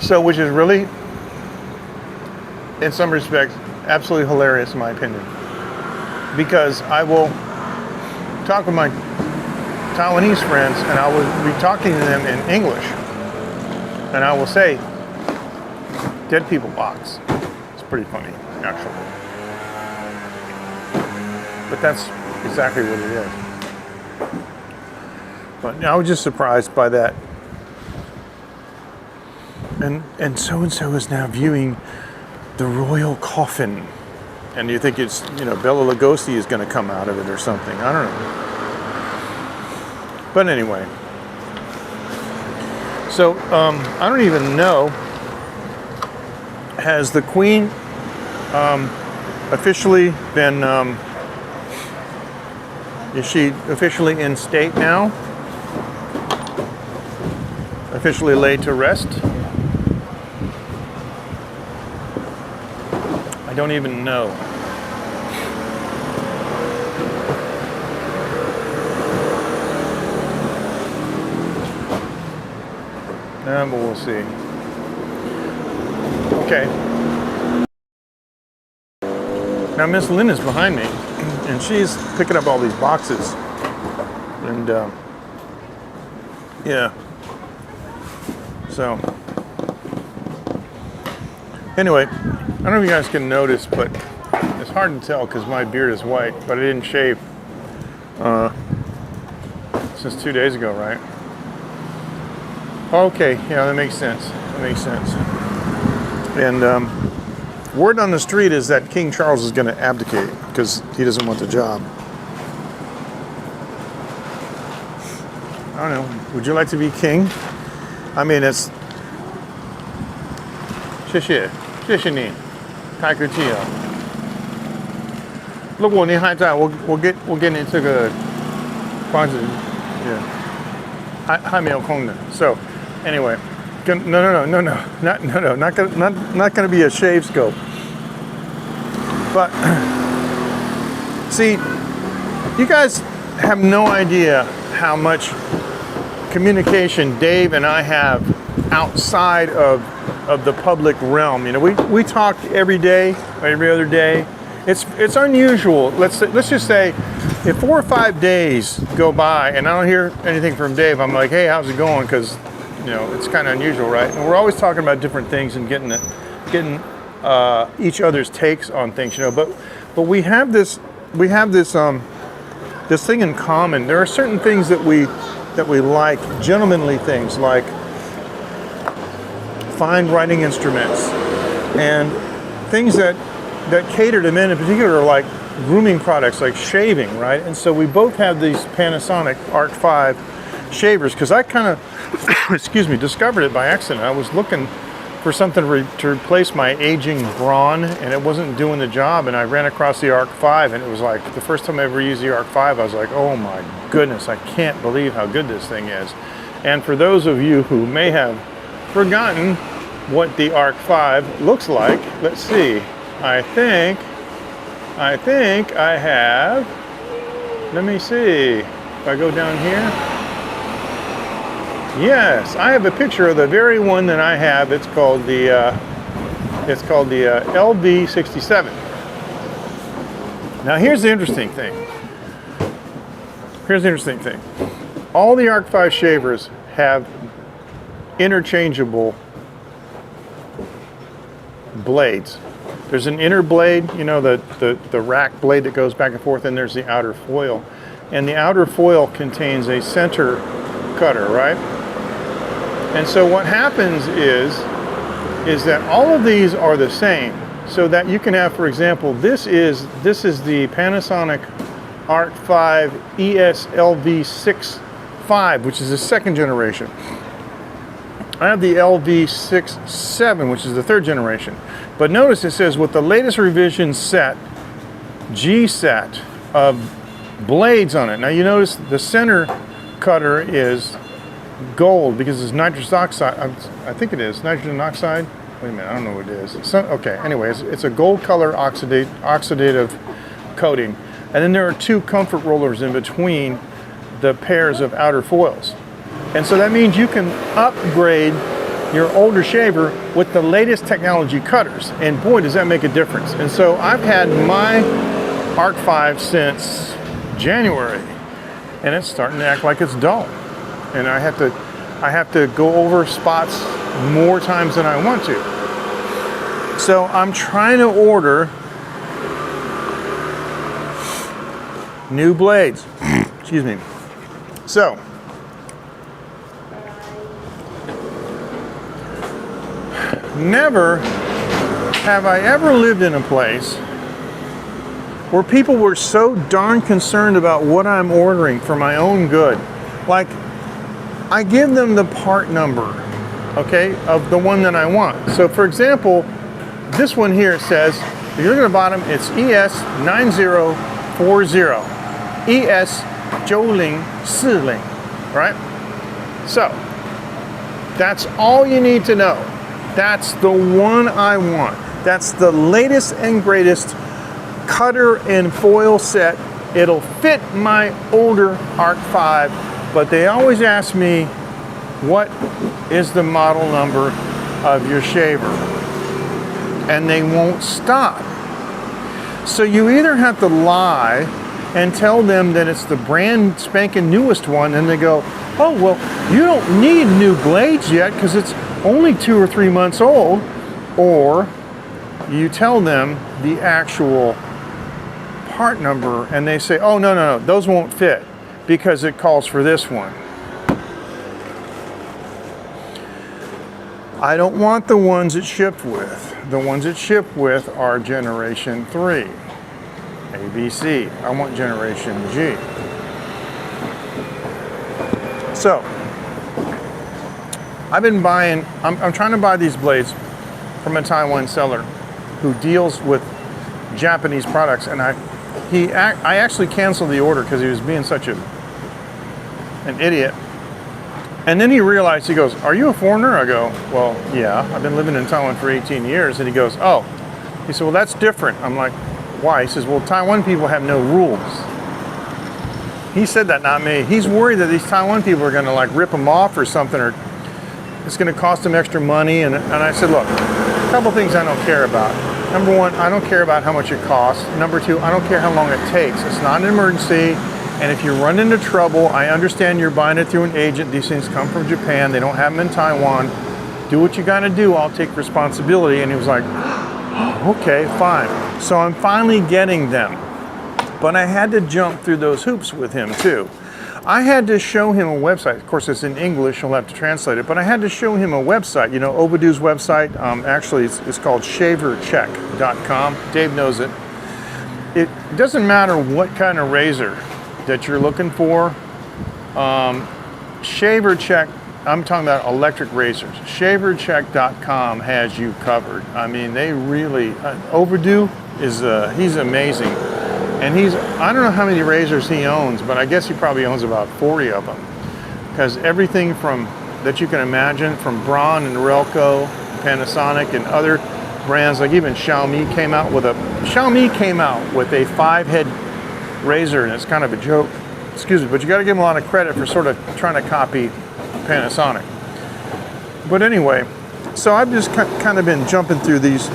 So, which is really, in some respects, absolutely hilarious in my opinion. Because I will talk with my Taiwanese friends and I will be talking to them in English. And I will say, dead people box. It's pretty funny, actually. But that's exactly what it is. But I was just surprised by that. And so-and-so is now viewing the royal coffin. And you think it's, you know, Bela Lugosi is going to come out of it or something. I don't know. But anyway. So, I don't even know. Has the Queen officially been, is she officially in state now? Officially laid to rest? I don't even know. But we'll see. Okay. Now Miss Lynn is behind me, and she's picking up all these boxes. And yeah. So anyway, I don't know if you guys can notice, but it's hard to tell because my beard is white, but I didn't shave since 2 days ago, right? Okay, yeah, that makes sense. That makes sense. And word on the street is that King Charles is going to abdicate because he doesn't want the job. I don't know. Would you like to be king? I mean, it's 谢谢你，太客气了。如果您还在，我给你这个房子，还没有空的。So anyway, no, not gonna be a shave scope. But see, you guys have no idea how much communication Dave and I have outside of the public realm. You know, we talk every day, every other day. It's unusual. Let's just say if 4 or 5 days go by and I don't hear anything from Dave, I'm like, hey, how's it going? Because, you know, it's kind of unusual, right? And we're always talking about different things and getting each other's takes on things, you know. But we have this this thing in common. There are certain things that we like, gentlemanly things like fine writing instruments and things that cater to men in particular, like grooming products, like shaving, right? And so we both have these Panasonic Arc 5 shavers because I kind of, discovered it by accident. I was looking for something to replace my aging Braun, and it wasn't doing the job, and I ran across the Arc 5, and it was like the first time I ever used the Arc 5, I was like, oh my goodness, I can't believe how good this thing is. And for those of you who may have forgotten what the Arc 5 looks like, let's see. I think I have, let me see, if I go down here, yes, I have a picture of the very one that I have. It's called the LV67. Now here's the interesting thing. All the Arc 5 shavers have interchangeable blades. There's an inner blade, you know, the rack blade that goes back and forth, and there's the outer foil. And the outer foil contains a center cutter, right? And so what happens is that all of these are the same. So that you can have, for example, this is the Panasonic Arc 5 ES-LV65, which is the second generation. I have the LV67, which is the third generation. But notice it says with the latest revision set, G set of blades on it. Now you notice the center cutter is gold because it's nitrous oxide. I think it is nitrogen oxide. Wait a minute, I don't know what it is. Okay, anyway, it's a gold color oxidative coating. And then there are two comfort rollers in between the pairs of outer foils. And so that means you can upgrade your older shaver with the latest technology cutters. And boy, does that make a difference. And so I've had my Arc 5 since January, and it's starting to act like it's dull. And I have to go over spots more times than I want to. So I'm trying to order new blades. Excuse me. So never have I ever lived in a place where people were so darn concerned about what I'm ordering for my own good. Like, I give them the part number, okay, of the one that I want. So for example, this one here says, if you look at the bottom, it's ES9040, ES 9040, right? So, that's all you need to know. That's the one I want. That's the latest and greatest cutter and foil set. It'll fit my older Arc 5, but they always ask me, what is the model number of your shaver? And they won't stop. So you either have to lie and tell them that it's the brand spanking newest one, and they go, oh, well, you don't need new blades yet because it's only 2 or 3 months old, or you tell them the actual part number and they say, oh, no, those won't fit because it calls for this one. I don't want the ones it shipped with. The ones it shipped with are Generation 3, ABC. I want Generation G. So, I've been buying, I'm trying to buy these blades from a Taiwan seller who deals with Japanese products, and I actually canceled the order because he was being such an idiot. And then he realized, he goes, are you a foreigner? I go, well, yeah, I've been living in Taiwan for 18 years. And he goes, oh. He said, well, that's different. I'm like, why? He says, well, Taiwan people have no rules. He said that, not me. He's worried that these Taiwan people are going to like rip him off or something, or it's going to cost him extra money. And I said, look, a couple things I don't care about. Number one, I don't care about how much it costs. Number two, I don't care how long it takes. It's not an emergency. And if you run into trouble, I understand you're buying it through an agent. These things come from Japan. They don't have them in Taiwan. Do what you got to do. I'll take responsibility. And he was like, oh, okay, fine. So I'm finally getting them. But I had to jump through those hoops with him too. I had to show him a website. Of course, it's in English. He'll have to translate it. But I had to show him a website. You know, Obadu's website. Actually, it's called shavercheck.com. Dave knows it. It doesn't matter what kind of razor that you're looking for. ShaverCheck, I'm talking about electric razors. ShaverCheck.com has you covered. I mean, they really, Overdue is, he's amazing. And I don't know how many razors he owns, but I guess he probably owns about 40 of them. Because everything that you can imagine, from Braun and Relco, Panasonic, and other brands, like even Xiaomi came out with a 5-head razor, and it's kind of a joke. Excuse me, but you got to give them a lot of credit for sort of trying to copy Panasonic. But anyway, so I've just kind of been jumping through these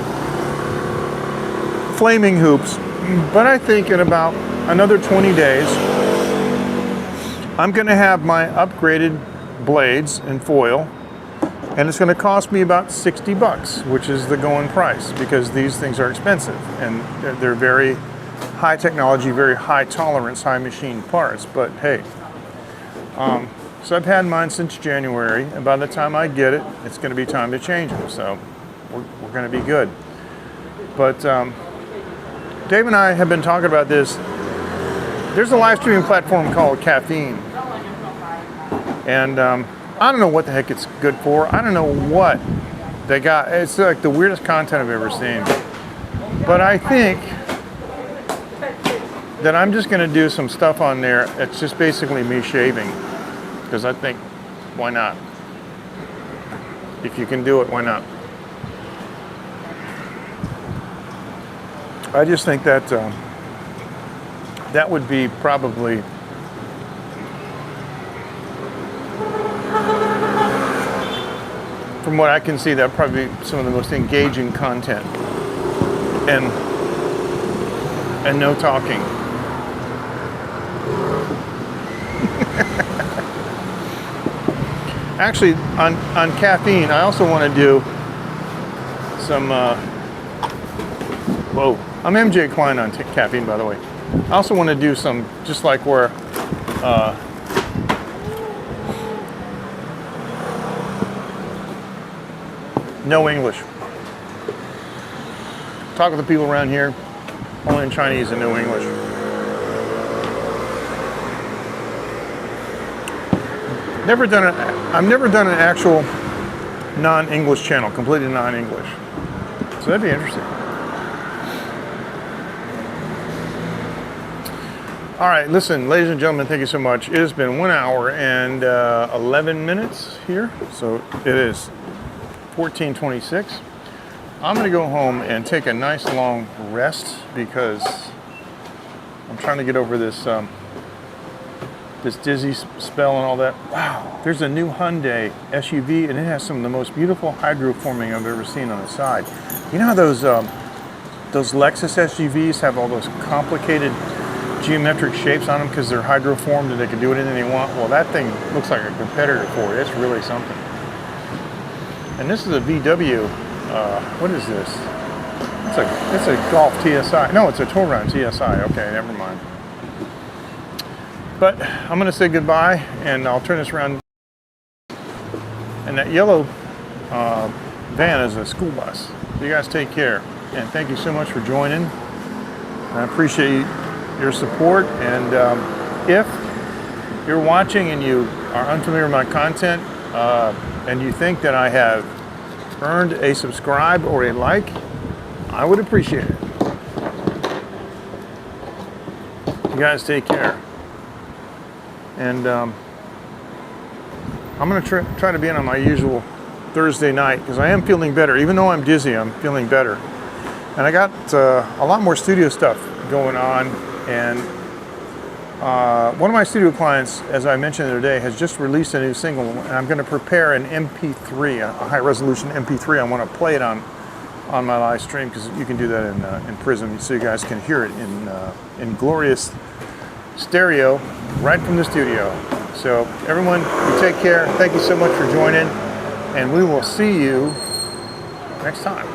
flaming hoops, but I think in about another 20 days, I'm going to have my upgraded blades in foil, and it's going to cost me about $60, which is the going price, because these things are expensive, and they're very high technology, very high tolerance, high machine parts. But hey, so I've had mine since January, and by the time I get it, it's going to be time to change them. So we're going to be good. But Dave and I have been talking about this. There's a live streaming platform called Caffeine, and I don't know what the heck it's good for. I don't know what they got. It's like the weirdest content I've ever seen. But I think that I'm just going to do some stuff on there. It's just basically me shaving, because I think, why not? If you can do it, why not? I just think that that would be probably from what I can see, that probably be some of the most engaging content, and no talking. Actually, on Caffeine, I also want to do some, whoa, I'm MJ Klein on Caffeine, by the way. I also want to do some, just like where, no English. Talk with the people around here, Only in Chinese and no English. I've never done an actual non-English channel, completely non-English. So that'd be interesting. All right, listen, ladies and gentlemen, thank you so much. It has been 1 hour and 11 minutes here. So it is 14:26. I'm gonna go home and take a nice long rest because I'm trying to get over this this dizzy spell and all that. Wow, there's a new Hyundai SUV and it has some of the most beautiful hydroforming I've ever seen on the side. You know how those Lexus SUVs have all those complicated geometric shapes on them because they're hydroformed and they can do anything they want? Well, that thing looks like a competitor for it. It's really something. And this is a VW. What is this? It's a Golf TSI. No, it's a Touran TSI. Okay, never mind. But I'm going to say goodbye, and I'll turn this around. And that yellow van is a school bus. You guys take care, and thank you so much for joining. I appreciate your support, and if you're watching and you are unfamiliar with my content, and you think that I have earned a subscribe or a like, I would appreciate it. You guys take care. And I'm going to try to be in on my usual Thursday night because I am feeling better. Even though I'm dizzy, I'm feeling better. And I got a lot more studio stuff going on. And one of my studio clients, as I mentioned the other day, has just released a new single. And I'm going to prepare an MP3, a high resolution MP3. I want to play it on my live stream because you can do that in Prism so you guys can hear it in glorious stereo right from the studio. So everyone, you take care. Thank you so much for joining, and we will see you next time.